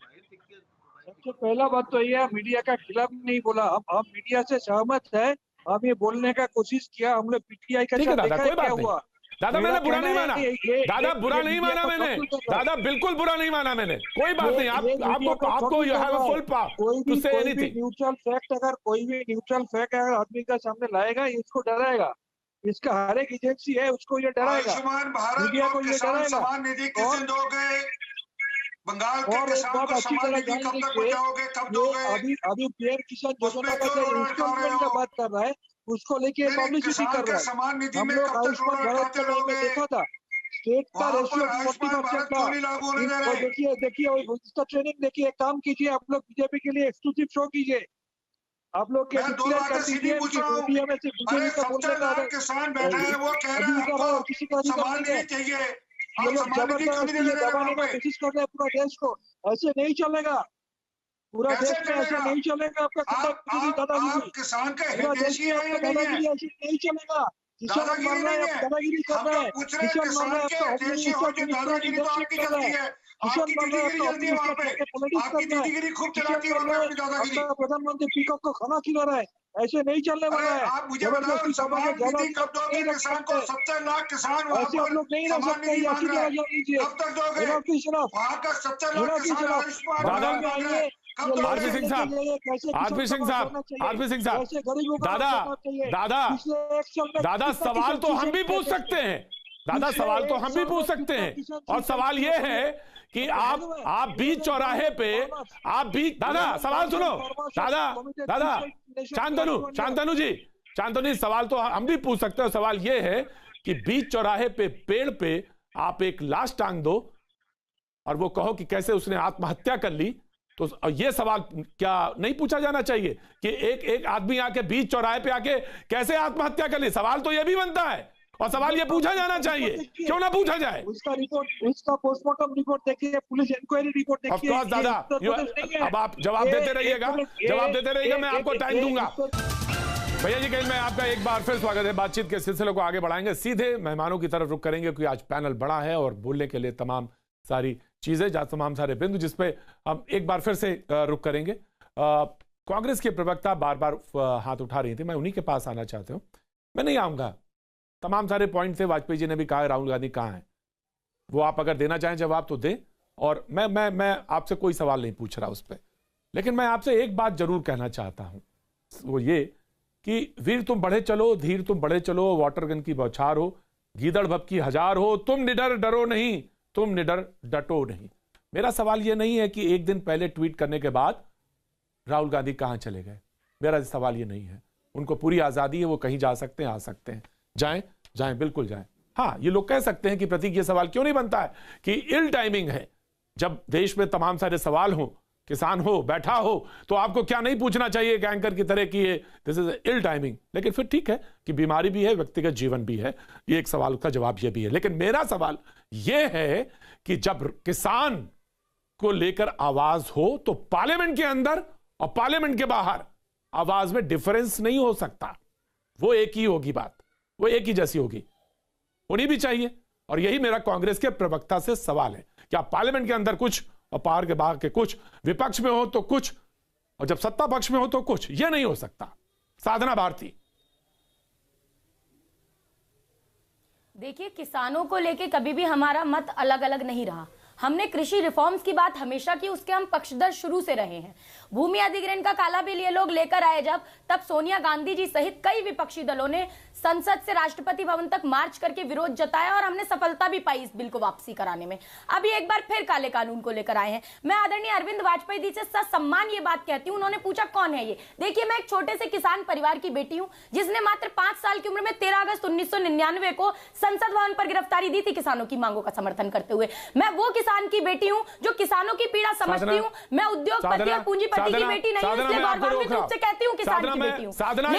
सबसे पहला बात तो यह मीडिया का खिलाफ नहीं बोला, हम मीडिया से सहमत है, हम ये बोलने का कोशिश किया, हम लोग पीटीआई का ठीक है दादा, कोई बात नहीं दादा, मैंने बुरा नहीं माना दादा, बुरा नहीं माना मैंने दादा, बिल्कुल बुरा नहीं माना मैंने, कोई बात नहीं। आपको you have a full power to say anything. Neutral fact अगर कोई भी न्यूट्रल फैक्ट अगर आदमी का सामने लाएगा, इसको डराएगा, इसका हर एक एजेंसी है उसको ये डराएगा, आयुष्मान भारत मीडिया को ये डराएगा। सम्मान निधि किस दिन दोगे? बंगाल के किसान को सम्मान निधि कब तक पहुंचाओगे, कब दोगे? अभी पीएम किसान योजना का जो इंस्टॉलमेंट का बात कर रहा है उसको लेके पब्लिसिटी कर रहा है। सम्मान निधि हम में लोग कब तक आयुष्मान भारत के बारे में देखा था, स्टेट का रेशियो 40% था। देखिए उसका ट्रेनिंग देखिए, काम कीजिए आप लोग, बीजेपी के लिए एक्सक्लूसिव शो कीजिए, आप लोग के डिक्लेयर कर दीजिए कि मीडिया में से बीजेपी का बोलने का किसान बैठा है, वो कह रहा है किसी का सम्मान निधि चाहिए, ये लोग जबरदस्ती दबाने का कोशिश कर रहे हैं पूरा देश को। ऐसे नहीं चलेगा, पूरा देश में ऐसा नहीं चलेगा। आपका दादागिरी, किसान का पूरा देश में आपका दादागिरी ऐसी नहीं चलेगा। किसान मर रहा है, दादागिरी कर रहा है, किसान मर रहा है, किसान मर रहा है, किसान मर रहा है, आपका प्रधानमंत्री पीकॉक को खाना खिला रहा है। ऐसे नहीं चलने वाला है। आप मुझे बताओ, सम्मान निधि कब दोगे किसान को? 70 लाख किसान ऐसे आप लोग नहीं रह सकते, कब तक दोगे? वहाँ का 70 लाख किसान आयुष्मान आरपी सिंह साहब, दादा सवाल तो हम भी पूछ सकते हैं, दादा सवाल तो हम भी पूछ सकते हैं। और सवाल ये है कि आप बीच चौराहे पे दादा सवाल सुनो, दादा शांतनु जी, सवाल तो हम भी पूछ सकते हैं। सवाल ये है कि बीच चौराहे पे पेड़ पे आप एक लाश टांग दो और वो कहो कि कैसे उसने आत्महत्या कर ली, तो ये सवाल क्या नहीं पूछा जाना चाहिए कि एक आदमी आके बीच चौराहे पे आके कैसे आत्महत्या कर ली? सवाल तो ये भी बनता है और सवाल ये पूछा जाना चाहिए, क्यों ना पूछा जाए? उसका रिपोर्ट, उसका पोस्टमार्टम रिपोर्ट देखिए, पुलिस इंक्वायरी रिपोर्ट देखिए। ऑफ कोर्स दादा, अब आप जवाब देते रहिएगा, मैं आपको टाइम दूंगा। भैया जी, कहीं मैं आपका एक बार फिर स्वागत है। बातचीत के सिलसिले को आगे बढ़ाएंगे, सीधे मेहमानों की तरफ रुख करेंगे क्योंकि आज पैनल बड़ा है और बोलने के लिए तमाम सारी चीजें, तमाम सारे बिंदु जिस पे हम एक बार फिर से रुख करेंगे। कांग्रेस के प्रवक्ता बार बार हाथ उठा रही थी, मैं उन्हीं के पास आना चाहता हूं। मैं नहीं आऊंगा, तमाम सारे पॉइंट थे, वाजपेयी जी ने भी कहा राहुल गांधी कहां है, वो आप अगर देना चाहें जवाब तो दें। और मैं आपसे कोई सवाल नहीं पूछ रहा उस पर, लेकिन मैं आपसे एक बात जरूर कहना चाहता हूं, वो ये कि वीर तुम बढ़े चलो, धीर तुम बढ़े चलो, वाटर गन की बौछार हो, गीदड़ भपकी हजार हो, तुम निडर डरो नहीं, तुम निडर डटो नहीं। मेरा सवाल यह नहीं है कि एक दिन पहले ट्वीट करने के बाद राहुल गांधी कहां चले गए, मेरा सवाल यह नहीं है। उनको पूरी आजादी है, वो कहीं जा सकते हैं, आ सकते हैं, जाएं बिल्कुल जाएं। हाँ, ये लोग कह सकते हैं कि प्रतीक ये सवाल क्यों नहीं बनता है कि इल टाइमिंग है, जब देश में तमाम सारे सवाल हो, किसान हो, बैठा हो, तो आपको क्या नहीं पूछना चाहिए एक एंकर की तरह कि ये दिस इज इल टाइमिंग। लेकिन फिर ठीक है कि बीमारी भी है, व्यक्तिगत जीवन भी है, ये एक सवाल का जवाब ये भी है। लेकिन मेरा सवाल ये है कि जब किसान को लेकर आवाज हो तो पार्लियामेंट के अंदर और पार्लियामेंट के बाहर आवाज में डिफरेंस नहीं हो सकता, वो एक ही होगी, बात वो एक ही जैसी होगी, होनी भी चाहिए। और यही मेरा कांग्रेस के प्रवक्ता से सवाल है कि आप पार्लियामेंट के अंदर कुछ और पार के बाहर के कुछ, विपक्ष में हो तो कुछ और जब सत्ता पक्ष में हो तो कुछ, यह नहीं हो सकता। साधना भारती। देखिए, किसानों को लेके कभी भी हमारा मत अलग अलग नहीं रहा। हमने कृषि रिफॉर्म्स की बात हमेशा की, उसके हम पक्षधर शुरू से रहे हैं। भूमि अधिग्रहण का काला बिल ये लोग लेकर आए जब, तब सोनिया गांधी जी सहित कई विपक्षी दलों ने संसद से राष्ट्रपति भवन तक मार्च करके विरोध जताया और हमने सफलता भी पाई इस बिल को वापसी कराने में। अभी एक बार फिर काले कानून को लेकर आए हैं। मैं आदरणीय अरविंद वाजपेयी जी से सम्मान ये बात कहती हूँ, उन्होंने पूछा कौन है ये। देखिए, मैं एक छोटे से किसान परिवार की बेटी हूँ जिसने मात्र 5 साल की उम्र में 13 अगस्त 1999 को संसद भवन पर गिरफ्तारी दी थी किसानों की मांगों का समर्थन करते हुए। मैं वो किसान की बेटी हूं जो किसानों की पीड़ा समझती हूं। मैं उद्योगपति या पूंजीपति की बेटी नहीं हूं, इसलिए गौरवान्वित रूप से कहती हूं किसान की बेटी हूं। साधना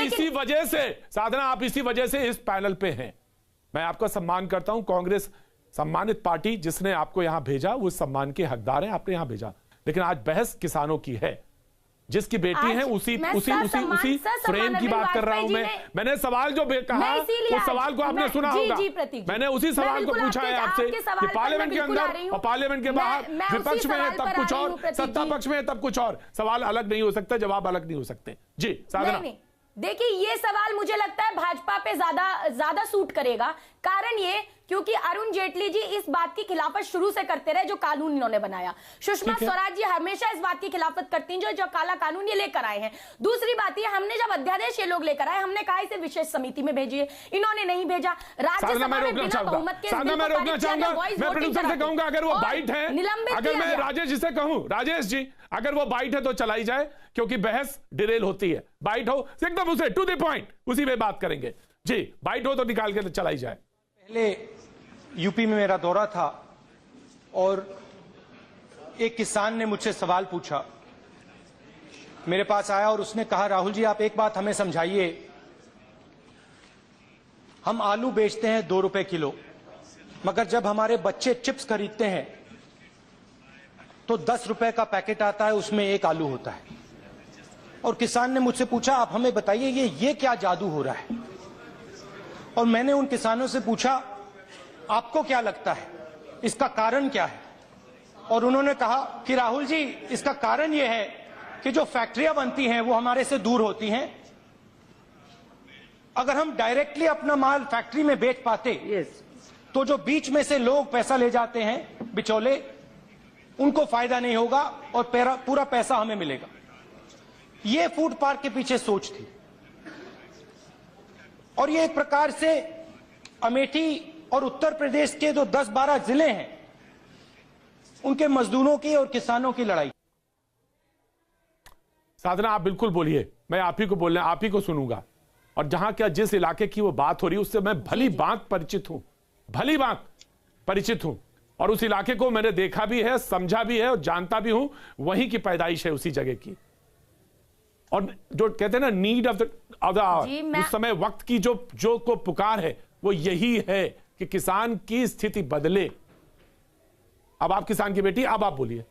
आप इसी वजह से इस पैनल पे हैं। मैं आपका सम्मान करता हूं, कांग्रेस सम्मानित पार्टी जिसने आपको यहां भेजा वो सम्मान के हकदार हैं, आपने यहां भेजा। लेकिन आज बहस किसानों की है जिसकी बेटी है उसी फ्रेम की बात कर रहा हूं मैंने सवाल जो कहा उस सवाल को आपने सुना होगा। मैंने उसी सवाल को पूछा है आपसे कि पार्लियामेंट के अंदर और पार्लियामेंट के बाहर विपक्ष में है तब कुछ और, सत्ता पक्ष में है तब कुछ और। सवाल अलग नहीं हो सकता, जवाब अलग नहीं हो सकते। जी साधना। देखिए ये सवाल मुझे लगता है भाजपा पे ज्यादा सूट करेगा। कारण ये क्योंकि अरुण जेटली जी इस बात की खिलाफत शुरू से करते रहे जो कानून इन्होंने बनाया। सुषमा स्वराज जी हमेशा इस बात की खिलाफत करती हैं जो काला कानून ये लेकर आए हैं। दूसरी बात ये, हमने जब अध्यादेश ये लोग लेकर आए, हमने कहा इसे विशेष समिति में भेजिए, इन्होंने नहीं भेजा। राज्यसभा में बिना बहुमत के मैं रोकना चाहूंगा, मैं प्रोड्यूसर से कहूंगा अगर वो बाइट है, अगर मैं राजेश जी से कहूं, राजेश जी अगर वो बाइट है तो चलाई जाए, क्योंकि बहस डिरेल होती है। बाइट हो एकदम उसे टू द पॉइंट, उसी पे बात करेंगे। जी बाइट हो तो निकाल के चलाई जाए। पहले यूपी में मेरा दौरा था और एक किसान ने मुझसे सवाल पूछा, मेरे पास आया और उसने कहा राहुल जी आप एक बात हमें समझाइए, हम आलू बेचते हैं 2 रुपए किलो, मगर जब हमारे बच्चे चिप्स खरीदते हैं तो 10 रुपए का पैकेट आता है, उसमें 1 आलू होता है। और किसान ने मुझसे पूछा आप हमें बताइए ये क्या जादू हो रहा है। और मैंने उन किसानों से पूछा आपको क्या लगता है इसका कारण क्या है। और उन्होंने कहा कि राहुल जी इसका कारण यह है कि जो फैक्ट्रियां बनती हैं वो हमारे से दूर होती हैं। अगर हम डायरेक्टली अपना माल फैक्ट्री में बेच पाते तो जो बीच में से लोग पैसा ले जाते हैं बिचौले, उनको फायदा नहीं होगा और पूरा पैसा हमें मिलेगा। ये फूड पार्क के पीछे सोच थी। और ये एक प्रकार से अमेठी और उत्तर प्रदेश के जो 10-12 जिले हैं उनके मजदूरों की और किसानों की लड़ाई। साधना आप बिल्कुल बोलिए, मैं आप ही को बोलना, आप ही को सुनूंगा। और जहां क्या जिस इलाके की वो बात हो रही है उससे मैं भली बात परिचित हूं, भली बात परिचित हूं। और उस इलाके को मैंने देखा भी है, समझा भी है और जानता भी हूं। वहीं की पैदाइश है उसी जगह की। और जो कहते हैं ना नीड ऑफ द आवर, उस समय वक्त की जो को पुकार है वो यही है कि किसान की स्थिति बदले। अब आप किसान की बेटी, अब आप बोलिए।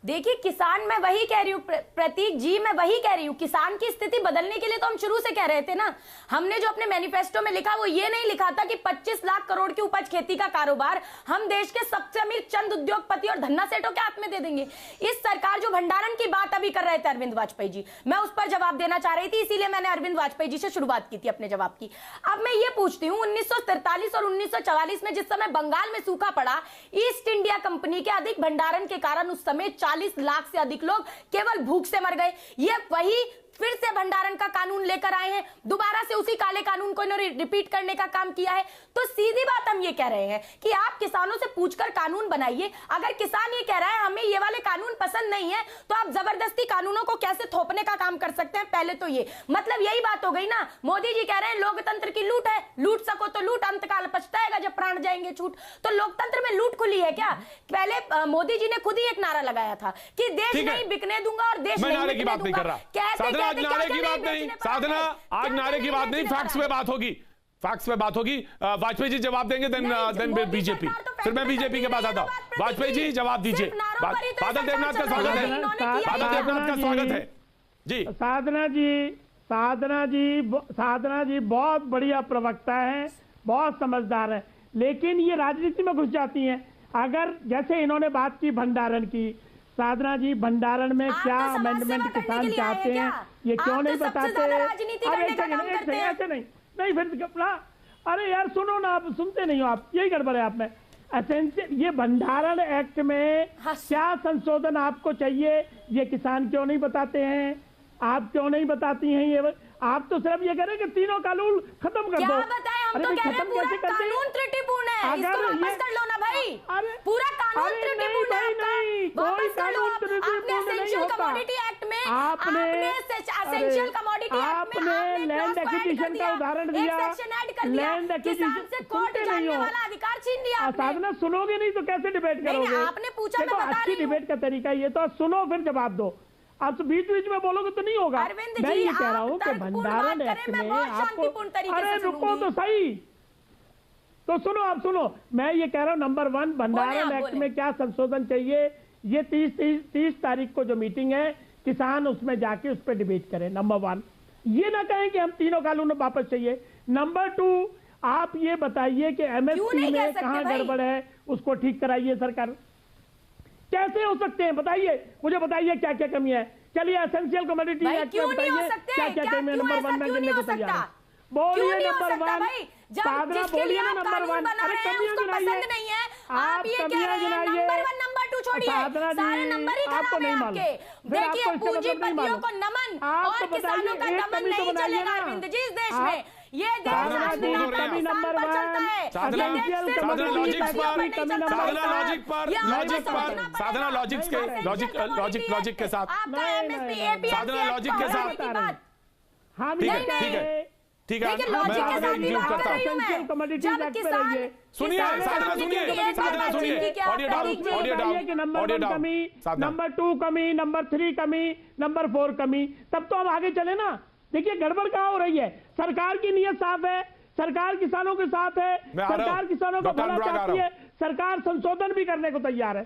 देखिए किसान, मैं वही कह रही हूँ प्रतीक जी, मैं वही कह रही हूँ, किसान की स्थिति बदलने के लिए तो हम शुरू से कह रहे थे ना। हमने जो अपने मैनिफेस्टो में लिखा वो ये नहीं लिखा था कि 25 लाख करोड़ की उपज खेती का कारोबार हम देश के सबसे अमीर चंद उद्योगपति और धन्ना सेठों के हाथ में दे देंगे। इस सरकार जो भंडारण की बात अभी कर रहे थे अरविंद वाजपेयी जी, मैं उस पर जवाब देना चाह रही थी, इसीलिए मैंने अरविंद वाजपेयी जी से शुरुआत की थी अपने जवाब की। अब मैं ये पूछती हूँ 1943 और 1944 में जिस समय बंगाल में सूखा पड़ा, ईस्ट इंडिया कंपनी के अधिक भंडारण के कारण उस समय 40 लाख से अधिक लोग केवल भूख से मर गए। ये वही फिर से भंडारण का कानून लेकर आए हैं, दोबारा से उसी काले कानून को इन्होंने रिपीट करने का काम किया है। तो सीधी बात हम ये कह रहे हैं कि आप किसानों से पूछकर कानून बनाइए। अगर किसान ये कह रहा है हमें ये वाले कानून पसंद नहीं है, तो आप जबरदस्ती कानूनों को कैसे थोपने का काम कर सकते हैं। पहले तो ये मतलब यही बात हो गई ना, मोदी जी कह रहे हैं लोकतंत्र की लूट है, लूट सको तो लूट, अंतकाल पछताएगा जब प्राण जाएंगे छूट। तो लोकतंत्र में लूट खुली है क्या? पहले मोदी जी ने खुद ही एक नारा लगाया था कि देश नहीं बिकने दूंगा और देश नहीं बिकने दूंगा। आज नारे की बात नहीं साधना, आज नारे की बात नहीं, फैक्ट्स पे बात होगी, फैक्ट्स पे बात होगी। वाजपेयी जी जवाब देंगे, देन बीजेपी, फिर मैं बीजेपी के पास आता हूं। वाजपेयी जी जवाब दीजिए। बादल देवनाथ का स्वागत है, बादल देवनाथ का स्वागत है जी। साधना जी बहुत बढ़िया प्रवक्ता है, बहुत समझदार है, लेकिन ये राजनीति में घुस जाती हैं। अगर जैसे इन्होंने बात की भंडारण की, साधना जी भंडारण में क्या अमेंडमेंट किसान चाहते हैं ये क्यों नहीं बताते? ऐसे नहीं फिर अपना, अरे यार सुनो ना, आप सुनते नहीं हो, आप यही गड़बड़ है आप में। एसेंशियल ये भंडारण एक्ट में क्या संशोधन आपको चाहिए ये किसान क्यों नहीं बताते हैं? आप क्यों नहीं बताती हैं ये? आप तो सिर्फ ये कह रहे हैं कि तीनों कानून खत्म कर दो। हम तो कह रहे हैं पूरा कानून त्रुटिपूर्ण है, इसको वापस कर लो ना भाई। पूरा कानून त्रुटिपूर्ण है, वापस कर लो। आपने एसेंशियल कमोडिटी एक्ट में, आपने एसेंशियल कमोडिटी एक्ट में आपने लैंड एक्विजिशन का उदाहरण दिया, लैंड एक्विजिशन से कोर्ट जानने वाला अधिकार छीन लिया। साधना सुनोगे नहीं तो कैसे डिबेट करोगे? आपने पूछा, मैं बता रही हूं। अच्छी डिबेट का तरीका ये तो सुनो फिर जवाब दो। आप तो बीच बीच में बोलोगे तो नहीं होगा। मैं ये कह रहा हूँ कि भंडारण एक्ट में आपको, अरे रुको तो सही, तो सुनो, आप सुनो। मैं ये कह रहा हूँ नंबर 1 भंडारण एक्ट में क्या संशोधन चाहिए, ये 30 तारीख को जो मीटिंग है किसान उसमें जाके उस पर डिबेट करें। नंबर 1, ये ना कहें कि हम तीनों कानून वापस चाहिए। नंबर 2, आप ये बताइए कि एमएसपी में कहां गड़बड़ है, उसको ठीक कराइए सरकार। कैसे हो सकते हैं बताइए, मुझे बताइए क्या क्या कमी है। चलिए एसेंशियल कमोडिटी एक्ट में बताइए क्या क्या कमी है। नंबर 1 में गिनने को तैयार है। बोलिए नंबर 1, साधना बोलिए ना नंबर 1। अरे कमियां गिनाइए, आप कमियां गिनाइए। नंबर 2 छोड़िए, सारे नंबर ही आपको नहीं मालूम। देखिए पूंजीपतियों को नमन और किसानों का दमन नहीं चलेगा अरविंद जी इस देश में। ये देश कमी नंबर 1, साधना लॉजिक के साथ हम ठीक है, सुनिए नंबर 2 कमी, नंबर 3 कमी, नंबर 4 कमी, तब तो हम आगे चले ना। देखिए गड़बड़ कहाँ हो रही है। सरकार की नीयत साफ है, सरकार किसानों के साथ है, सरकार किसानों का भला चाहती है, सरकार संशोधन भी करने को तैयार है,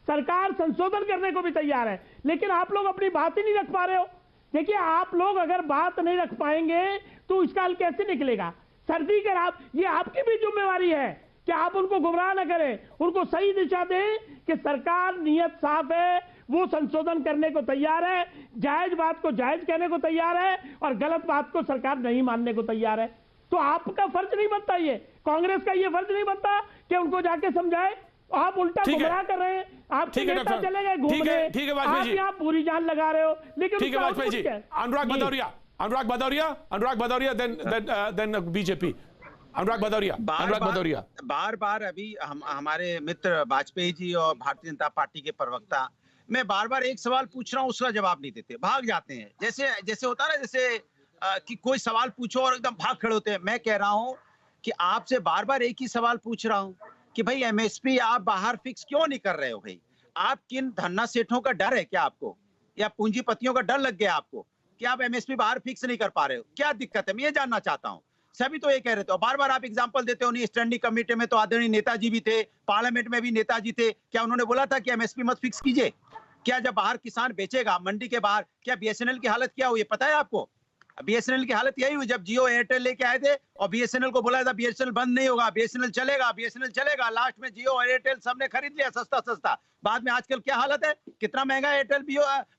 सरकार संशोधन करने को भी तैयार है, लेकिन आप लोग अपनी बात ही नहीं रख पा रहे हो। देखिए आप लोग अगर बात नहीं रख पाएंगे तो इसका हल कैसे निकलेगा। सर्दी के आप, ये आपकी भी जिम्मेवारी है कि आप उनको गुमराह न करें, उनको सही दिशा दें कि सरकार नीयत साफ है, वो संशोधन करने को तैयार है, जायज बात को जायज कहने को तैयार है और गलत बात को सरकार नहीं मानने को तैयार है। तो आपका फर्ज नहीं बनता, ये कांग्रेस का ये फर्ज नहीं बनता कि उनको जाके समझाए। आप उल्टा गुमराह कर रहे हैं। आप नेता चले गए घूमने, आप यहाँ पूरी जान लगा रहे हो, लेकिन ठीक है वाजपेयी जी। अनुराग भदौरिया देन बीजेपी। अनुराग भदौरिया बार बार अभी हमारे मित्र वाजपेयी जी और भारतीय जनता पार्टी के प्रवक्ता, मैं बार बार एक सवाल पूछ रहा हूँ उसका जवाब नहीं देते, भाग जाते हैं। जैसे होता है ना, जैसे कि कोई सवाल पूछो और एकदम भाग खड़े होते हैं। मैं कह रहा हूँ कि आपसे बार बार एक ही सवाल पूछ रहा हूँ कि भाई एमएसपी आप बाहर फिक्स क्यों नहीं कर रहे हो भाई? आप किन धन्ना सेठों का डर है क्या आपको, या पूंजीपतियों का डर लग गया आपको कि आप एमएसपी बाहर फिक्स नहीं कर पा रहे हो? क्या दिक्कत है, मैं ये जानना चाहता हूँ। सभी तो ये कह रहे थे, बार बार आप एग्जांपल देते हो। नहीं, स्टैंडिंग कमेटी में तो आदरणीय नेताजी भी थे, पार्लियामेंट में भी नेताजी थे। क्या उन्होंने बोला था कि एमएसपी मत फिक्स कीजिए? क्या जब बाहर किसान बेचेगा मंडी के बाहर, क्या बीएसएनएल की हालत क्या हुई पता है आपको? बीएसएनएल की हालत यही हुई जब जियो एयरटेल लेके आए थे और बीएसएनएल को बोला था बीएसएनएल बंद नहीं होगा, बीएसएनएल चलेगा। लास्ट में जियो और एयरटेल सबने खरीद लिया सस्ता। बाद में आजकल क्या हालत है, कितना महंगा एयरटेल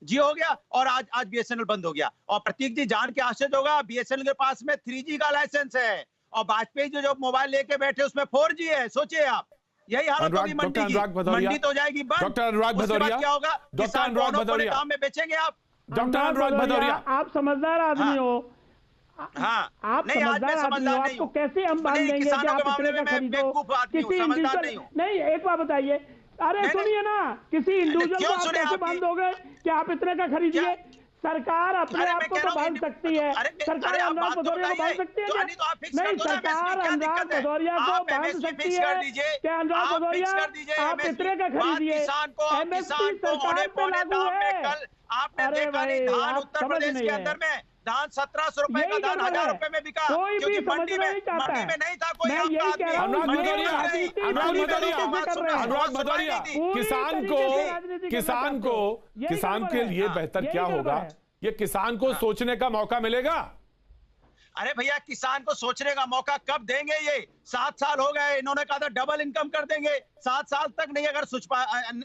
जियो हो गया और आज बीएसएनएल बंद हो गया। और प्रतीक जी जान के आश्चर्य होगा, बीएसएनएल के पास में 3G का लाइसेंस है और वाजपेयी जो मोबाइल लेके बैठे उसमें 4G है। सोचिए आप, यही हालत होगी मंडी की। मंडी तो जाएगी बंद। डॉक्टर अनुराग भदौरिया क्या होगा, दाम में बेचेंगे आप। डॉक्टर अनुराग भदौरिया, आप समझदार आदमी हो। हाँ, आप समझदार आदमी हो, आपको कैसे हम बांध देंगे कि आप इतने का खरीदो? किसी इंडिविजुअल नहीं, एक बात बताइए, अरे सुनिए ना, किसी इंडिविजुअल को आप कैसे बांध दोगे कि आप इतने का खरीदिए? सरकार अपने आप को तो बांध सकती है, सरकार अनुराग भदौरिया को बांध सकती है क्या? नहीं, सरकार अनुराग भदौरिया को बांध सकती है क्या? अनुराग भदौरिया आप इतने का खरीदिए, एमएसपी सरकार पे लागू है। आपने देखा नहीं, धान उत्तर प्रदेश के अंदर में धान 1700 रुपए का धान 1000 रुपए में बिका, क्योंकि मंडी में नहीं था कोई। अनुराग भदौरिया, किसान के लिए बेहतर क्या होगा? ये किसान को सोचने का मौका मिलेगा। अरे भैया, किसान को सोचने का मौका कब देंगे? ये 7 साल हो गए, इन्होंने कहा था डबल इनकम कर देंगे, 7 साल तक नहीं, अगर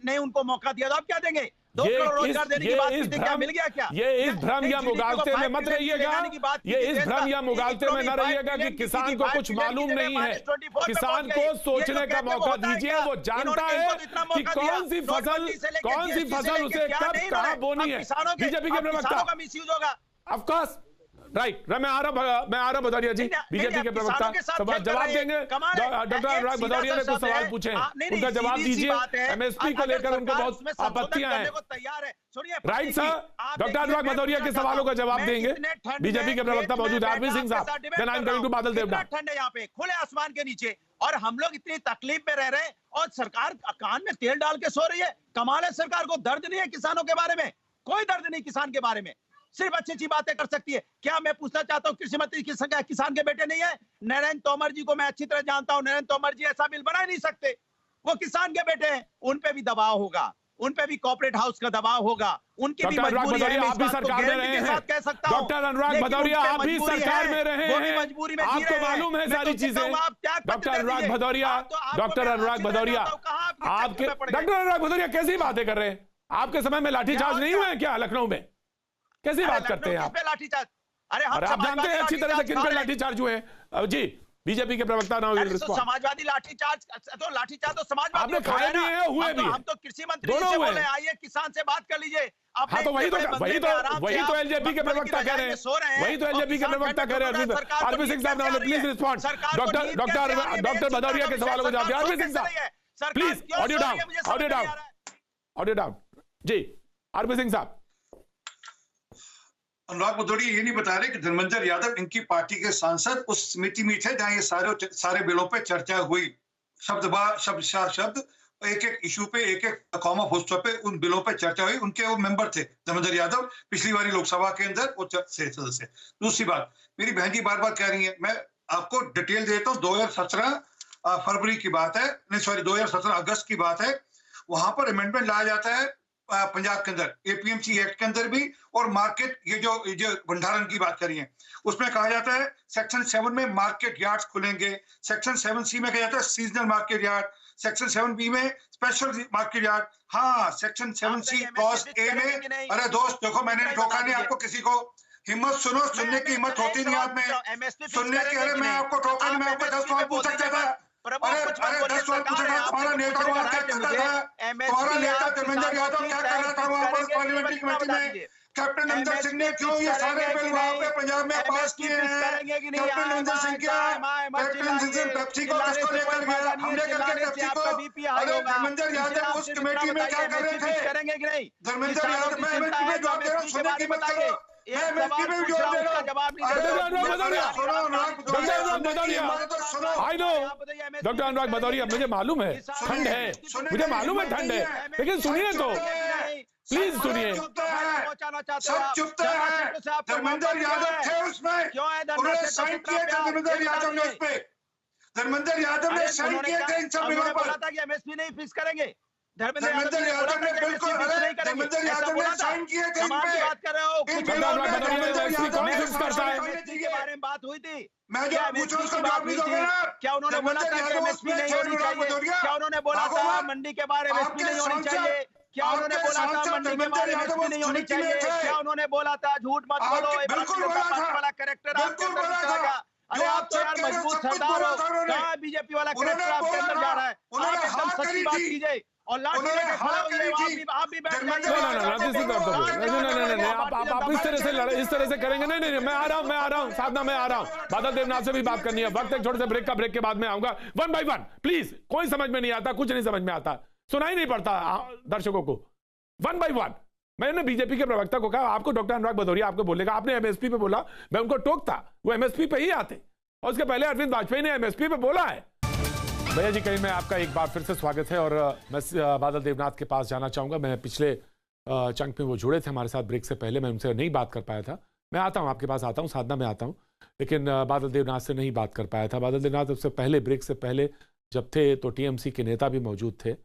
नहीं उनको मौका दिया तो आप क्या देंगे? 2 करोड़ रोजगार देने की बात की, क्या मिल गया क्या? ये इस भ्रम या मुगालते में मत रहिएगा, ये इस भ्रम या मुगालते में न रहिएगा कि किसान को कुछ मालूम नहीं है। किसान को सोचने का मौका दीजिए, वो जानता है कि कौन सी फसल उसे कब कहां बोनी है। बीजेपी के प्रवक्ता, ऑफकोर्स राइट, मैं आ रहा भदौरिया जी, बीजेपी के प्रवक्ता सवाल जवाब देंगे। डॉक्टर अनुराग भदौरिया ने कुछ सवाल पूछे, उनका जवाब दीजिए। एमएसपी को लेकर उनको बहुत आपत्तियां हैं। राइट सर, डॉक्टर अनुराग भदौरिया के सवालों का जवाब देंगे। बीजेपी के प्रवक्ता मौजूद है अरविंद सिंह साहब। Then I am coming to Badal Deora. ठंड है यहाँ पे खुले आसमान के नीचे, और हम लोग इतनी तकलीफ में रह रहे हैं और सरकार कान में तेल डाल के सो रही है। कमाल है, सरकार को दर्द नहीं है किसानों के बारे में, कोई दर्द नहीं किसान के बारे में, सिर्फ अच्छी बातें कर सकती है। क्या मैं पूछना चाहता हूँ, कृषि मंत्री किसान के बेटे नहीं है? नरेंद्र तोमर जी को मैं अच्छी तरह जानता हूँ, नरेंद्र तोमर जी ऐसा बिल बना ही नहीं सकते, वो किसान के बेटे हैं। उन पे भी दबाव होगा, उन पे भी कॉर्पोरेट हाउस का दबाव होगा, उनकी भी मजबूरी है। आप भी सरकार में रहे हैं, डॉक्टर अनुराग भदौरिया, आप भी सरकार में रहे हैं, आपको मालूम है सारी चीजें। डॉक्टर अनुराग भदौरिया, डॉक्टर अनुराग भदौरिया, आपके डॉक्टर अनुराग भदौरिया कैसी बातें कर रहे हैं? आपके समय में लाठीचार्ज नहीं हुए क्या लखनऊ में? कैसी बात करते हैं आप? लाठीचार्ज, अरे आप जानते हैं अच्छी तरह से किन पे लाठीचार्ज हुए? जी, बीजेपी के प्रवक्ता ना हुए, समाजवादी लाठीचार्ज तो समाजवादी आपने खाए भी हैं, हुए भी, हम तो कृषि मंत्री से बोल रहे हैं, आइए किसान से बात कर लीजिए। हाँ तो वही तो एलजेपी के प्रवक्ता कह रहे हैं, वही तो एलजेपी के प्रवक्ता कह रहे हैं। Arvind Singh sahab, please respond. Doctor Bhadauria के सवालों को जवाब दिया। Arvind Singh sahab please, audio down. जी अरविंद सिंह साहब। अनुराग भदौरिया ये नहीं बता रहे कि धर्मेंद्र यादव इनकी पार्टी के सांसद उस समिति में थे जहां ये सारे बिलों पे चर्चा हुई, शब्द एक एक इशू पे, एक एक कॉमा फुल पे उन बिलों पे चर्चा हुई। उनके वो मेंबर थे धर्मेंद्र यादव, पिछली बारी लोकसभा के अंदर वो सदस्य। दूसरी बात, मेरी बहन जी बार बार कह रही है, मैं आपको डिटेल देता हूँ। 2017 फरवरी की बात है, नहीं सॉरी 2017 अगस्त की बात है। वहां पर अमेंडमेंट लाया जाता है पंजाब के अंदर, एपीएमसी एक्ट के अंदर भी, और मार्केट ये जो भंडारण की बात करी है उसमें कहा जाता है सेक्शन 7 में मार्केट यार्ड्स खुलेंगे, सेक्शन 7C में कहा जाता है seasonal market yard, section 7B में स्पेशल मार्केट यार्ड। हाँ, सेक्शन 7C क्लॉज ए में, अरे दोस्त देखो मैंने ठोका नहीं आपको, किसी को हिम्मत सुनो, सुनने की हिम्मत होती नहीं आप में, सुनने की। अरे मैं आपको ठोका नहीं, मैं आपको 10 सवाल पूछ सकता था। अरे 10 सवाल पूछा था, तुम्हारा नेता वहां क्या करता था, तुम्हारा नेता धर्मेंद्र यादव क्या कर रहा था वहां पर पार्लियामेंट्री कमेटी में? कैप्टन अमरिंदर सिंह ने क्यों ये सारे बिल वहां पे पंजाब में पास किए हैं? कैप्टन अमरिंदर सिंह क्या, कैप्टन अमरिंदर सिंह पेप्सी को किसको लेकर गया? हमने करके पेप्सी को। अरे धर्मेंद्र यादव उस कमेटी में क्या कर रहे थे? धर्मेंद्र यादव, मैं एमएसपी में जवाब दे रहा हूँ, सुनने की मत करो, मैं एमएसपी में जवाब दे रहा हूँ। डॉक्टर अनुराग भदौरिया, मुझे मालूम है ठंड है, मुझे मालूम है ठंड है, लेकिन सुनिए तो, प्लीज सुनिए। सब चुपते हैं। धर्मेंद्र यादव थे उसमें, उन्होंने साइन किए थे धर्मेंद्र यादव ने, उस पे धर्मेंद्र यादव ने साइन किए थे इन सब बिलों पर। एमएसपी नहीं फिक्स करेंगे, धर्मेंद्र यादव ने बिल्कुल, धर्मेंद्र यादव ने साइन किए थे इन पे। बात कर रहे हो, के बारे में बात हुई थी, मैं जो पूछूं उसका जवाब नहीं दोगे ना? क्या उन्होंने बोला था कि एमएसपी नहीं होनी चाहिए? क्या उन्होंने बोला था मंडी के बारे में एमएसपी नहीं होनी चाहिए? क्या उन्होंने बोला था मंडी के बारे में एमएसपी नहीं होनी चाहिए? क्या उन्होंने बोला था झूठ मत बोलो, बिल्कुल बोला था, वाला कैरेक्टर आपके अंदर दिखेगा? अरे आप तो यार मजबूत सरदार हो, कहाँ बीजेपी वाला कैरेक्टर आपके अंदर जा रहा है? आप एकदम सच्ची बात कीजिए और लाठी लेके खड़े होइए, आप भी बैठ जाइए। आप इस तरह से करेंगे? नहीं, मैं आ रहा हूँ साधना, मैं आ रहा हूँ। बादल देवनाथ से भी बात करनी है, वक्त एक छोटे से ब्रेक के बाद में आऊंगा। 1 by 1 प्लीज, कोई समझ में नहीं आता, कुछ नहीं समझ में आता, सुनाई नहीं पड़ता दर्शकों को। 1 by 1 मैंने बीजेपी के प्रवक्ता को कहा, आपको डॉक्टर अनुराग भदौरिया आपको बोलेगा, आपने एमएसपी पे बोला, मैं उनको टोकता, वो एमएसपी पे ही आते, और उसके पहले अरविंद वाजपेयी ने एमएसपी पे बोला है। भैया जी, कहीं मैं आपका एक बार फिर से स्वागत है, और मैं बादल देवनाथ के पास जाना चाहूंगा। मैं पिछले चंक में वो जुड़े थे हमारे साथ ब्रेक से पहले, मैं उनसे नहीं बात कर पाया था। मैं आता हूँ आपके पास, आता हूँ साधना में आता हूँ, लेकिन बादल देवनाथ से नहीं बात कर पाया था। बादल देवनाथ उससे पहले, ब्रेक से पहले जब थे तो टीएमसी के नेता भी मौजूद थे,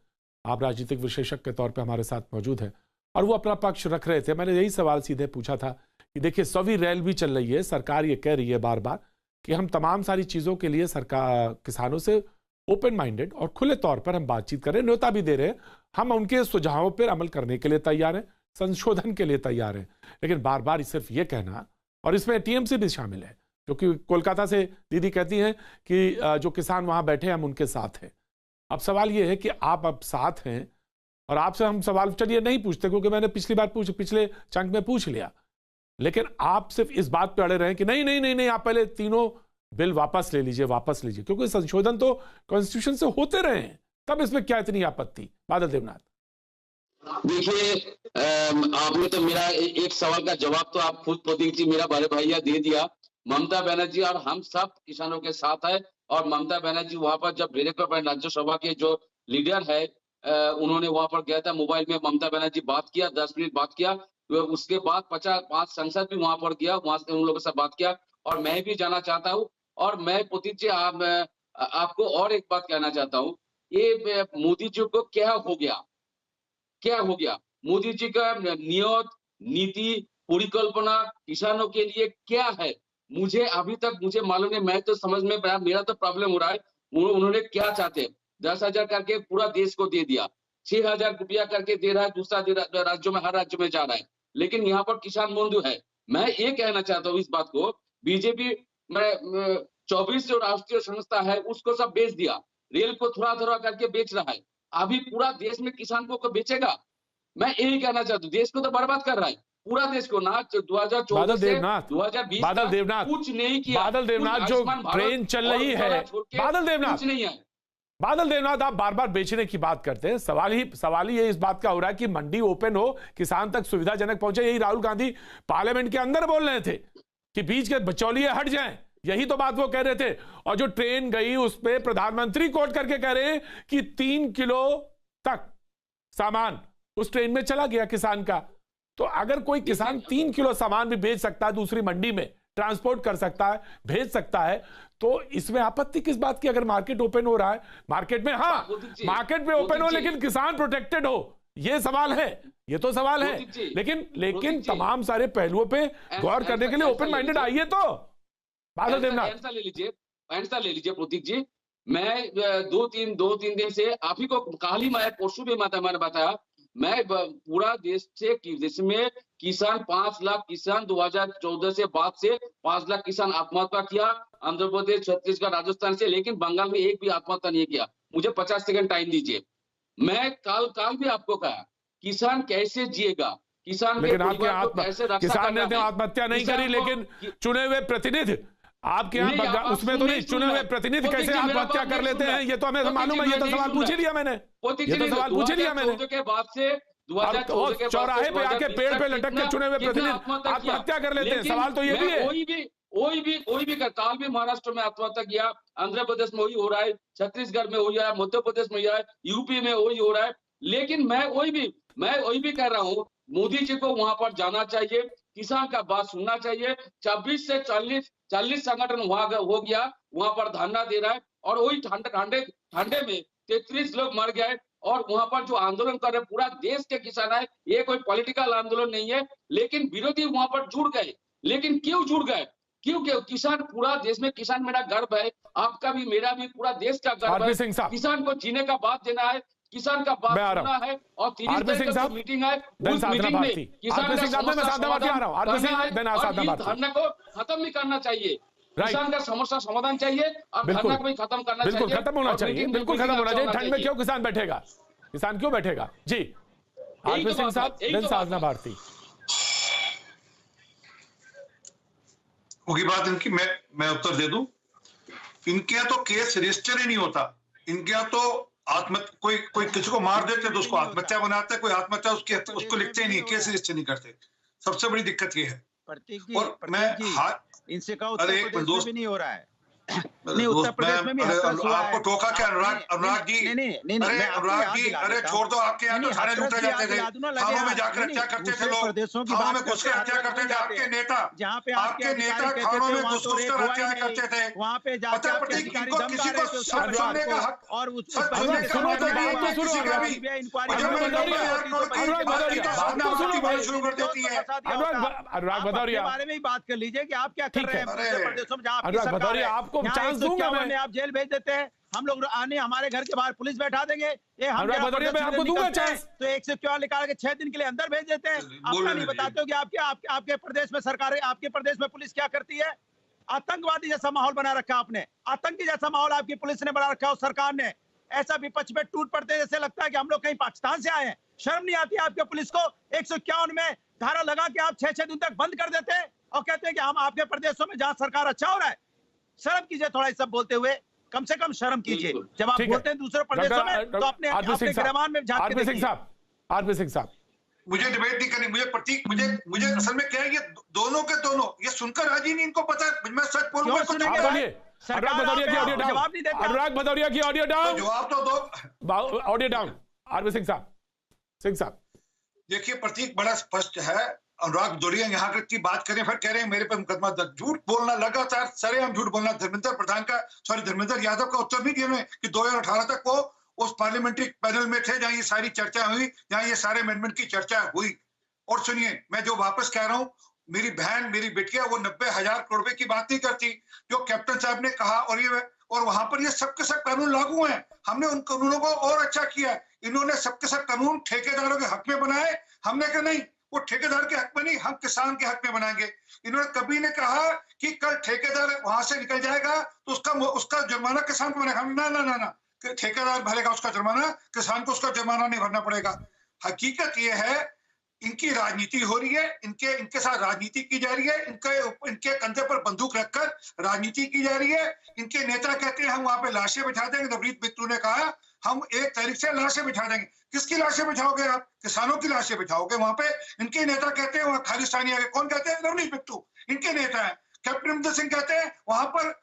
आप राजनीतिक विशेषज्ञ के तौर पर हमारे साथ मौजूद हैं, और वो अपना पक्ष रख रहे थे। मैंने यही सवाल सीधे पूछा था कि देखिए सवी रैल भी चल रही है, सरकार ये कह रही है बार बार कि हम तमाम सारी चीज़ों के लिए सरकार किसानों से ओपन माइंडेड और खुले तौर पर हम बातचीत कर रहे हैं, न्योता भी दे रहे हैं, हम उनके सुझावों पर अमल करने के लिए तैयार हैं, संशोधन के लिए तैयार हैं। लेकिन बार बार सिर्फ ये कहना, और इसमें टीएमसी भी शामिल है, क्योंकि कोलकाता से दीदी कहती हैं कि जो किसान वहाँ बैठे हम उनके साथ हैं। अब सवाल ये है कि आप अब साथ हैं, और आपसे हम सवाल चलिए नहीं पूछते, क्योंकि मैंने पिछली बार पिछले चंक में पूछ लिया, लेकिन आप सिर्फ इस बात पे अड़े रहे कि नहीं नहीं नहीं नहीं, आप पहले तीनों बिल वापस ले लीजिए, वापस लीजिए, क्योंकि संशोधन तो कॉन्स्टिट्यूशन से होते रहे हैं, तब इसमें क्या इतनी आपत्ति? बादल देवनाथ, देखिए, आपने तो मेरा एक सवाल का जवाब तो आप खुद प्रतीक जी, मेरा बड़े भैया, दे दिया। ममता बनर्जी और हम सब किसानों के साथ है, और ममता बनर्जी वहां पर जब डायरेक्टर राज्यसभा के जो लीडर है, उन्होंने वहां पर गया था, मोबाइल में ममता बनर्जी बात किया, 10 मिनट बात किया, उसके बाद 5 सांसद भी वहां पर गया, वहां से उन लोगों से बात किया, और मैं भी जाना चाहता हूँ। और मैं प्रतीक जी आपको और एक बात कहना चाहता हूँ, ये मोदी जी को क्या हो गया? क्या हो गया? मोदी जी का नियत, नीति, परिकल्पना किसानों के लिए क्या है? मुझे अभी तक मुझे मालूम नहीं, मैं तो समझ में मेरा तो प्रॉब्लम हो रहा है, उन्होंने क्या चाहते हैं? 10,000 करके पूरा देश को दे दिया, 6,000 रुपया करके दे रहा है, दूसरा राज्यों में, हर राज्य में जा रहा है, लेकिन यहाँ पर किसान बंधु है। मैं ये कहना चाहता हूँ इस बात को, बीजेपी में 24 जो राष्ट्रीय संस्था है उसको सब बेच दिया, रेल को थोड़ा करके बेच रहा है, अभी पूरा देश में किसान को बेचेगा? मैं यही कहना चाहता हूँ, देश को तो बर्बाद कर रहा है, पूरा देश को ना 2014 से 2020 बादल देवनाथ कुछ नहीं किया। बादल देवनाथ, जो ट्रेन चल रही है, बादल देवनाथ नहीं है। बादल देवनाथ, आप बार बार बेचने की बात करते हैं, सवाल ही ये इस बात का हो रहा है कि मंडी ओपन हो, किसान तक सुविधाजनक पहुंचे। यही राहुल गांधी पार्लियामेंट के अंदर बोल रहे थे कि बीच के बचौलिए हट जाएं, यही तो बात वो कह रहे थे। और जो ट्रेन गई उस पर प्रधानमंत्री कोट करके कह रहे हैं कि 3 किलो तक सामान उस ट्रेन में चला गया किसान का। तो अगर कोई किसान 3 किलो सामान भी बेच सकता है, दूसरी मंडी में ट्रांसपोर्ट कर सकता है, भेज सकता है, तो इसमें आपत्ति किस बात की? अगर मार्केट ओपन हो रहा है, मार्केट में, हाँ मार्केट में ओपन हो, लेकिन किसान प्रोटेक्टेड हो, ये सवाल है, ये तो सवाल है। लेकिन तमाम सारे पहलुओं पे गौर करने के लिए ओपन माइंडेड आइए। तो बादल देवनाथ आंसर ले लीजिए प्रतीक जी। मैं दो तीन दिन से आप ही को कल ही मैं परसों भी मैंने बताया, मैं पूरा देश से, जिसमें किसान 5 लाख किसान 2014 से बाद से 5 लाख किसान आत्महत्या किया, आंध्र प्रदेश, छत्तीसगढ़, राजस्थान से, लेकिन बंगाल में एक भी आत्महत्या नहीं किया। मुझे 50 सेकंड टाइम दीजिए। मैं कल भी आपको कहा, किसान कैसे जिएगा, किसान लेकिन किसान ने तो आत्महत्या नहीं करी, लेकिन चुने हुए प्रतिनिधि आपके यहाँ उसमें तो नहीं, चुने हुए प्रतिनिधि कैसे आत्महत्या कर लेते हैं, ये तो हमें मालूम है। ये तो सवाल पूछ ही लिया मैंने, ये तो सवाल पूछ ही लिया मैंने। के बाद से 2014 के चौराहे पे आके पेड़ पे लटक के चुने हुए प्रतिनिधि आत्महत्या कर लेते हैं, सवाल तो ये भी है। कोई भी कल भी महाराष्ट्र में आत्महत्या किया, आंध्र प्रदेश में वही हो रहा है, छत्तीसगढ़ में वही है, मध्य प्रदेश में है, यूपी में वही हो रहा है। लेकिन मैं वही भी कह रहा हूँ, मोदी जी को वहां पर जाना चाहिए, किसान का बात सुनना चाहिए। 26 से 40 संगठन वहां हो गया, वहां पर धरना दे रहा है, और वही ठंडे में 33 लोग मर गए। और वहां पर जो आंदोलन कर रहे पूरा देश के किसान है, ये कोई पॉलिटिकल आंदोलन नहीं है, लेकिन विरोधी वहां पर जुड़ गए। लेकिन क्यों जुड़ गए? क्योंकि किसान, पूरा देश में किसान मेरा गर्व है, आपका भी, मेरा भी, पूरा देश का गर्व है। किसान को जीने का बात देना है, किसान का बात सुनना है, और 30 तारीख को मीटिंग है, उस मीटिंग में किसान धरना को खत्म भी करना चाहिए, किसान का समस्या समाधान चाहिए, और धरना को भी खत्म करना चाहिए, बिल्कुल खत्म होना चाहिए, बिल्कुल खत्म होना चाहिए। ठंड में क्यों किसान बैठेगा? किसान क्यों बैठेगा? जी आरपी सिंह साहब, देन साधना भारती। होगी बात इनकी, मैं उत्तर दे दूं। इनके यहाँ तो केस रजिस्टर ही नहीं होता, इनके यहाँ तो कोई किसी को मार देते तो उसको आत्महत्या बनाते हैं, कोई आत्महत्या उसको लिखते ही नहीं, केस रजिस्टर नहीं करते। सबसे बड़ी दिक्कत ये है। और मैं इनसे कहा उत्तर प्रदेश में भी नहीं हो रहा है, नहीं उत्तर प्रदेश में भी आपको टोका क्या अनुराग जी? नहीं अनुराग जी, अरे छोड़ दो, आपके यहाँ तो थाने लूटे जाते थे, थानों में जाकर हत्या करते थे लोग, थानों में घुसकर हत्या करते थे आपके नेता, थानों में घुसकर हत्या करते थे। वहाँ पे किसी को सच सुनने का हक, और सच सुनने का हक नहीं किसी का भी। शुरू कर देती है। अनुराग भदौरिया बारे में ही बात कर लीजिए कि आप क्या कर रहे हैं प्रदेशों में, जहाँ अनुराग भदौरिया आपको चांस दूंगा मैं, आप जेल भेज देते हैं, हम लोग आने हमारे घर के बाहर पुलिस बैठा देंगे, ये हम आपको दूंगा चांस, तो 104 निकाल के 6 दिन के लिए अंदर भेज देते हैं। आपका नहीं बताते हो कि आपके प्रदेश में सरकार, आपके प्रदेश में पुलिस क्या करती है? आतंकवादी जैसा माहौल बना रखा आपने, आतंकी जैसा माहौल आपकी पुलिस ने बना रखा है, सरकार ने। ऐसा विपक्ष पे टूट पड़ते हैं जैसे लगता है कि हम लोग कहीं पाकिस्तान से आए हैं। शर्म नहीं आती आपके पुलिस को? 151 में धारा लगा के आप 6 दिन तक बंद कर देते हैं और कहते हैं कि हम आपके प्रदेशों में जहां सरकार अच्छा हो रहा है। शर्म कीजिए थोड़ा, सब बोलते हुए कम से कम शर्म कीजिए जब आप बोलते हैं दूसरे प्रदेशों में, तो अपने गिरबान में झांक के देखिए। आरपी सिंह साहब, मुझे डिबेट नहीं करनी, मुझे प्रतीक, मुझे असल में क्या है, ये दोनों के दोनों ये सुनकर राजी नहीं, इनको पता है मैं सच बोलूंगा। अनुराग भदौरिया की ऑडियो डाउन, अनुराग भदौरिया की ऑडियो डाउन, जवाब तो दो, ऑडियो डाउन। आरपी सिंह साहब, देखिए प्रतीक बड़ा स्पष्ट है। अनुराग भदौरिया यहाँ की बात करें, फिर कह रहे हैं मेरे पर मुकदमा दर्ज। झूठ बोलना लगातार, सरेआम झूठ बोलना। धर्मेंद्र यादव का उत्तर नहीं दिए कि 2018 तक वो उस पार्लियामेंट्री पैनल में थे जहां ये सारी चर्चा हुई, जहां ये सारे अमेंडमेंट की चर्चा हुई। और सुनिए, मैं जो वापस कह रहा हूं, मेरी बहन, मेरी बिटिया वो 90,000 करोड़ रुपए की बात नहीं करती जो कैप्टन साहब ने कहा। और वहां पर ये सबके सब कानून लागू हैं। हमने उन कानूनों को और अच्छा किया। इन्होंने सबके सब कानून ठेकेदारों के हक में बनाए, हमने कहा नहीं, वो ठेकेदार के हक में नहीं, हम किसान के हक में बनाएंगे। इन्होंने कभी ने कहा कि कल ठेकेदार वहां से निकल जाएगा तो उसका जुर्माना किसान को बनेगा। ना ना ना ना, ठेकेदार भरेगा उसका जुर्माना, किसान को उसका जुर्माना नहीं भरना पड़ेगा। हकीकत ये है, इनकी राजनीति हो रही है, इनके साथ राजनीति की जा रही है, इनके कंधे पर बंदूक रखकर राजनीति की जा रही है। इनके नेता कहते हैं हम वहां पे लाशें बिठा देंगे। नवनीत बिट्टू ने कहा हम 1 तारीख से लाशें बिठा देंगे। किसकी लाशें बिठाओगे आप? किसानों की लाशें बिठाओगे वहां पे। इनके नेता कहते हैं वहां खालिस्तानी आ गए। कौन कहते हैं? नवनीत बिट्टू, इनके नेता है। कैप्टन अमरिंदर सिंह कहते हैं वहां पर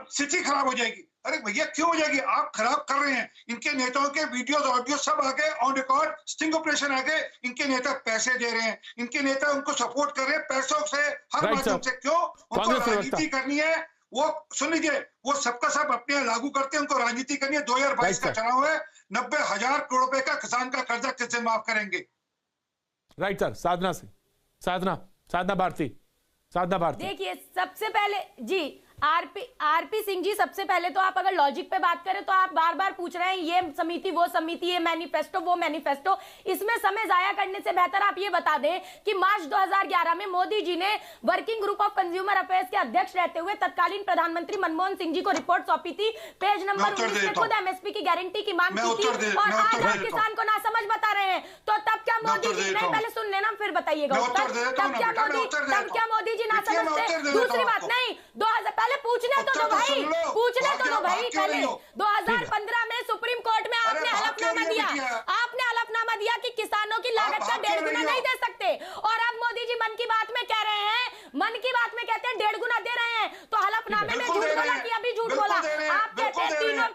स्थिति खराब हो जाएगी। अरे भैया क्यों हो जाएगी? आप खराब कर रहे हैं। इनके नेताओं के वीडियोस ऑडियो सब आ गए ऑन रिकॉर्ड, स्टिंग ऑपरेशन आ गए। इनके नेता पैसे दे रहे हैं, इनके नेता उनको सपोर्ट कर रहे हैं पैसों से, हर माध्यम से। क्यों? उनको राजनीति करनी है। वो सुन लीजिए, वो सबका सब अपने यहाँ लागू करते हैं, उनको राजनीति करनी है। 2022 का चुनाव है, 90,000 करोड़ रुपए का किसान का कर्जा किस दिन माफ करेंगे? Right sir. साधना भारती देखिए, सबसे पहले जी आरपी सिंह जी, सबसे पहले तो आप अगर लॉजिक पे बात करें तो आप बार बार पूछ रहे हैं ये समिति वो समिति, ये मैनिफेस्टो वो मैनिफेस्टो। इसमें समय जाया करने से बेहतर आप ये बता दें कि मार्च 2011 में मोदी जी ने working group of consumer affairs के अध्यक्ष रहते हुए तत्कालीन प्रधानमंत्री मनमोहन सिंह जी को रिपोर्ट सौंपी थी। पेज नंबर 19 में खुद एमएसपी की गारंटी की मांग की थी, और आज आप किसान को नासमझ बता रहे हैं। तो तब क्या मोदी जी ने, पहले सुन लेना फिर बताइएगा उत्तर, तब क्या मोदी जी नासमझ थे? दूसरी बात नहीं, 2000 पहले पूछने तो दो भाई, पूछने तो दो भाई। पहले 2015 में सुप्रीम कोर्ट में आपने हलफनामा दिया कि किसानों की लागत का 1.5 गुना नहीं दे सकते, और अब मोदी जी मन की बात में कह रहे हैं, मन की बात में कहते हैं 1.5 गुना दे रहे हैं। तो हलफनामे में झूठ बोला कि अभी झूठ बोला? आप कहते हैं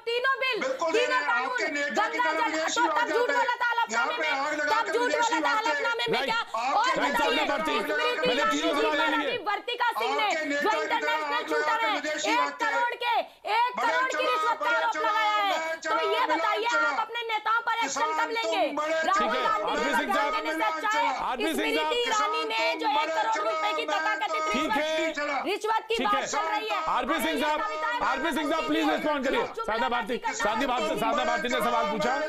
तीनों बिल, तीनों कानून, गंगा जल, तो तब झूठ बोला था हलफनामे में, तब झूठ बोला था हलफनामे में क्या? और वर्तिका सिंह ने जो इंटरनेशनल शूटर है, 1 करोड़ की रिश्वत का आरोप लगाया है। तो ये बताइए आप अपने नेताओं पर एक्शन कब लेंगे? राहुल गांधी ने स्मृति ईरानी ने जो 1 करोड़ रुपए की तथाकथित रिश्वत की बात चल रही है। RP Singh sahab please respond करिए। साधना भारती ने सवाल पूछा,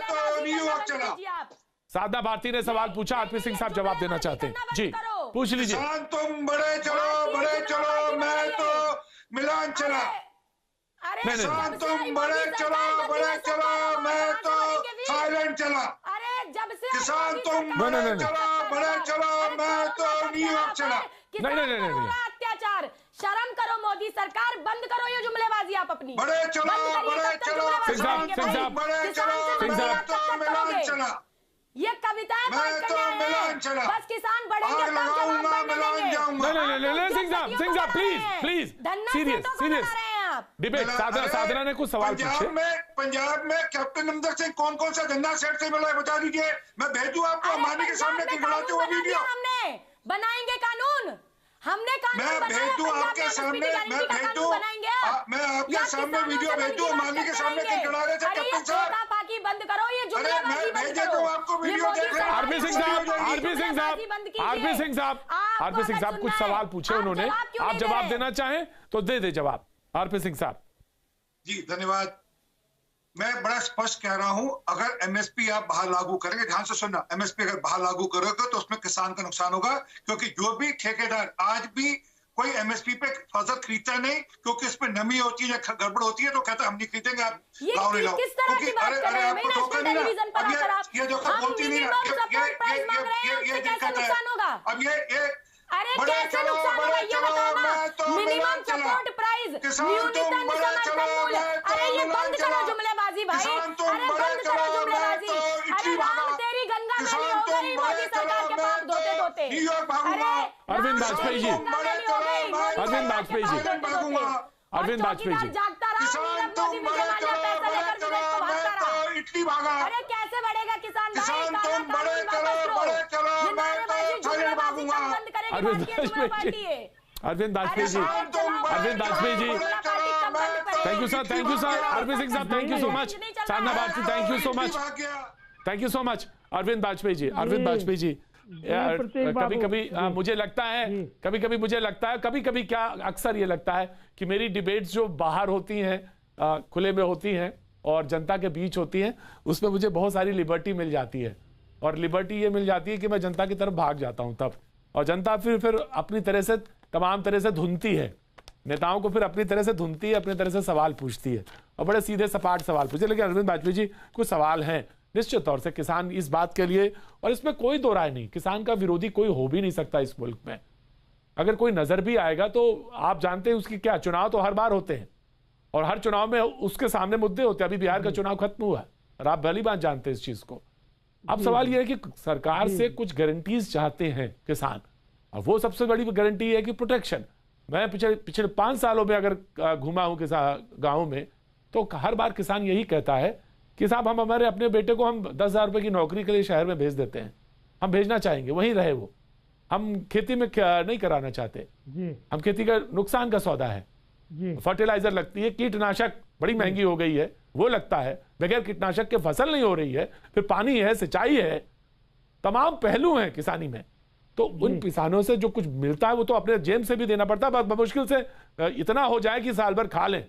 साधना भारती ने सवाल पूछा, आरपी सिंह साहब जवाब देना चाहते हैं। जी पूछ लीजिए। तुम बड़े चलो, मैं तो मिलान चला। किसान तुम बड़े चलो, मैं तो थाईलैंड चला। अरे जब से किसान तुम बड़े चलो, मैं तो न्यूयॉर्क चला। नहीं, अत्याचार, शर्म करो मोदी सरकार, बंद करो ये जुमलेबाजी आप अपनी। बड़े चलो, मिलान चला। ये कविताएं पाठ करने आए हैं, बस किसान बढ़ेंगे तब जवाब देंगे। Singh sahab please serious debate. साधना ने कुछ सवाल पूछे। पंजाब में कैप्टन अमरिंदर सिंह कौन सा धंधा सेट से मिला है बता दीजिए, मैं भेजूं आपको अम्बानी के सामने खिलवाते हुए वीडियो। हमने बनाएंगे कानून, हमने मैं भेजूं आपके सामने, मैं आपके सामने वीडियो भेजूं अम्बानी के सामने खिलवा रहे थे कैप्टन साहब। पाकी बंद करो, ये जुमलेबाजी बंद करो। आपको वीडियो आरपी सिंह साहब कुछ सवाल पूछे उन्होंने, आप जवाब देना चाहें तो दे जवाब। आरपी सिंह साहब जी धन्यवाद। मैं बड़ा स्पष्ट कह रहा हूं, अगर एमएसपी आप बाहर लागू करेंगे, ध्यान से सुनना, एमएसपी अगर बाहर लागू करोगे तो उसमें किसान का नुकसान होगा, क्योंकि जो भी ठेकेदार आज भी कोई एमएसपी पे फसल खरीदता नहीं, क्योंकि इसमें नमी होती है या गड़बड़ होती है तो कहता है हम नहीं खरीदेंगे, आप लाओ नहीं लाओ। क्योंकि अरे आपको ठोका नहीं ना, अब ये जो बोलती नहीं ना, ये दिक्कत है। अब ये बड़े चलो, मैं तो मिनिमम सपोर्ट प्राइस, न्यूनतम समर्थन मूल्य, अरे ये बंद करो जुमलेबाजी भाई, अरे बंद करो जुमलेबाजी। अरे राम तेरी गंगा मैली हो गई मोदी सरकार के पास धोते। अरविंद वाजपेयी जी, जागता रहा, इटली भागा। अरे कैसे बढ़ेगा किसान भाई? Arvind Vajpayee ji, thank you sir, thank you sir. Arvind Singh sahab, thank you so much. Sadhana Bharati, thank you so much, thank you so much. Arvind Vajpayee ji, Arvind Vajpayee ji, कभी कभी मुझे लगता है, कभी कभी मुझे लगता है, कभी कभी क्या अक्सर ये लगता है कि मेरी डिबेट्स जो बाहर होती हैं, खुले में होती हैं और जनता के बीच होती हैं, उसमें मुझे बहुत सारी लिबर्टी मिल जाती है। और लिबर्टी ये मिल जाती है कि मैं जनता की तरफ भाग जाता हूं तब, और जनता फिर अपनी तरह से, तमाम तरह से धुनती है, नेताओं को फिर अपनी तरह से धुनती है, अपनी तरह से सवाल पूछती है और बड़े सीधे सपाट सवाल पूछते। लेकिन अरविंद वाजपेयी जी, कुछ सवाल हैं निश्चित तौर से किसान इस बात के लिए, और इसमें कोई दो राय नहीं, किसान का विरोधी कोई हो भी नहीं सकता इस मुल्क में। अगर कोई नजर भी आएगा तो आप जानते हैं उसकी क्या, चुनाव तो हर बार होते हैं और हर चुनाव में उसके सामने मुद्दे होते हैं। अभी बिहार का चुनाव खत्म हुआ और आप भली बात जानते हैं इस चीज को। अब सवाल यह है कि सरकार से कुछ गारंटीज चाहते हैं किसान, और वो सबसे बड़ी गारंटी है कि प्रोटेक्शन। मैं पिछले 5 सालों में अगर घूमा हूं किसान गाँव में, तो हर बार किसान यही कहता है कि साहब हम हमारे अपने बेटे को हम 10,000 रुपए की नौकरी के लिए शहर में भेज देते हैं, हम भेजना चाहेंगे, वहीं रहे वो, हम खेती में नहीं कराना चाहते जी। हम खेती का नुकसान का सौदा है जी। फर्टिलाइजर लगती है, कीटनाशक बड़ी महंगी हो गई है, वो लगता है, बगैर कीटनाशक के फसल नहीं हो रही है, फिर पानी है, सिंचाई है, तमाम पहलू हैं किसानी में। तो उन किसानों से जो कुछ मिलता है वो तो अपने जेब से भी देना पड़ता है, बस मुश्किल से इतना हो जाए कि साल भर खा लें,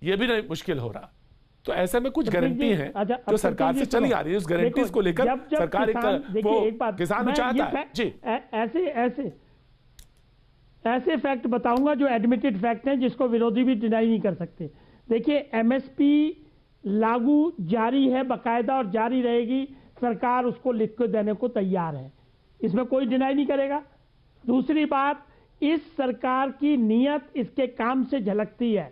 ये भी नहीं मुश्किल हो रहा। तो ऐसे में कुछ गारंटी है जो सरकार से चली आ रही है, उस गारंटीज को लेकर सरकार एक किसान चाहता है जी। ऐसे फैक्ट बताऊंगा जो एडमिटेड फैक्ट हैं, जिसको विरोधी भी डिनाई नहीं कर सकते। देखिए, एमएसपी लागू जारी है बाकायदा और जारी रहेगी, सरकार उसको लिख के देने को तैयार है, इसमें कोई डिनाई नहीं करेगा। दूसरी बात, इस सरकार की नीयत इसके काम से झलकती है।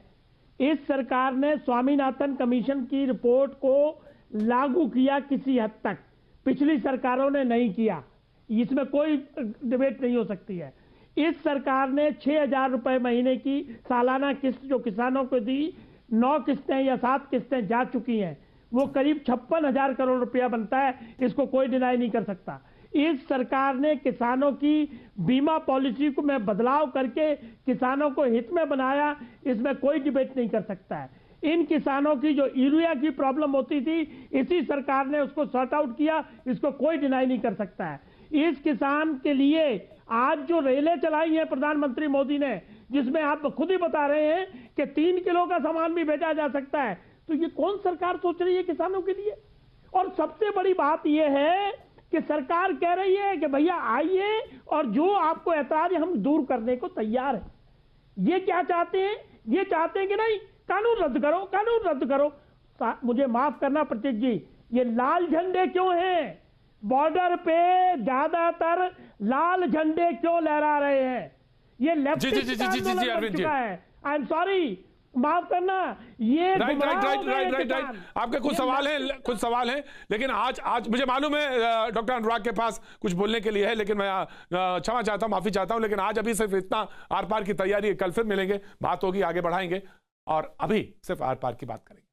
इस सरकार ने स्वामीनाथन कमीशन की रिपोर्ट को लागू किया किसी हद तक, पिछली सरकारों ने नहीं किया, इसमें कोई डिबेट नहीं हो सकती है। इस सरकार ने 6,000 रुपए महीने की सालाना किस्त जो किसानों को दी, 9 किस्तें या 7 किस्तें जा चुकी हैं, वो करीब 56,000 करोड़ रुपया बनता है, इसको कोई डिनाई नहीं कर सकता। इस सरकार ने किसानों की बीमा पॉलिसी को में बदलाव करके किसानों को हित में बनाया, इसमें कोई डिबेट नहीं कर सकता है। इन किसानों की जो यूरिया की प्रॉब्लम होती थी, इसी सरकार ने उसको सॉर्ट आउट किया, इसको कोई डिनाई नहीं कर सकता है। इस किसान के लिए आज जो रेलें चलाई हैं प्रधानमंत्री मोदी ने, जिसमें आप खुद ही बता रहे हैं कि 3 किलो का सामान भी भेजा जा सकता है, तो ये कौन सरकार सोच रही है किसानों के लिए? और सबसे बड़ी बात यह है कि सरकार कह रही है कि भैया आइए और जो आपको ऐतराज है हम दूर करने को तैयार है। ये क्या चाहते हैं? ये चाहते हैं कि नहीं, कानून रद्द करो, कानून रद्द करो। मुझे माफ करना प्रतीक जी, ये लाल झंडे क्यों हैं? बॉर्डर पे ज्यादातर लाल झंडे क्यों लहरा रहे हैं? ये लेफ्टिस्ट आंदोलन बन चुका है। आई एम सॉरी, माफ करना, ये राइट। आपके कुछ सवाल हैं, लेकिन आज मुझे मालूम है डॉक्टर अनुराग के पास कुछ बोलने के लिए है, लेकिन मैं क्षमा चाहता हूं, माफी चाहता हूं, लेकिन आज अभी सिर्फ इतना आर पार की तैयारी है, कल फिर मिलेंगे, बात होगी, आगे बढ़ाएंगे, और अभी सिर्फ आर पार की बात करेंगे।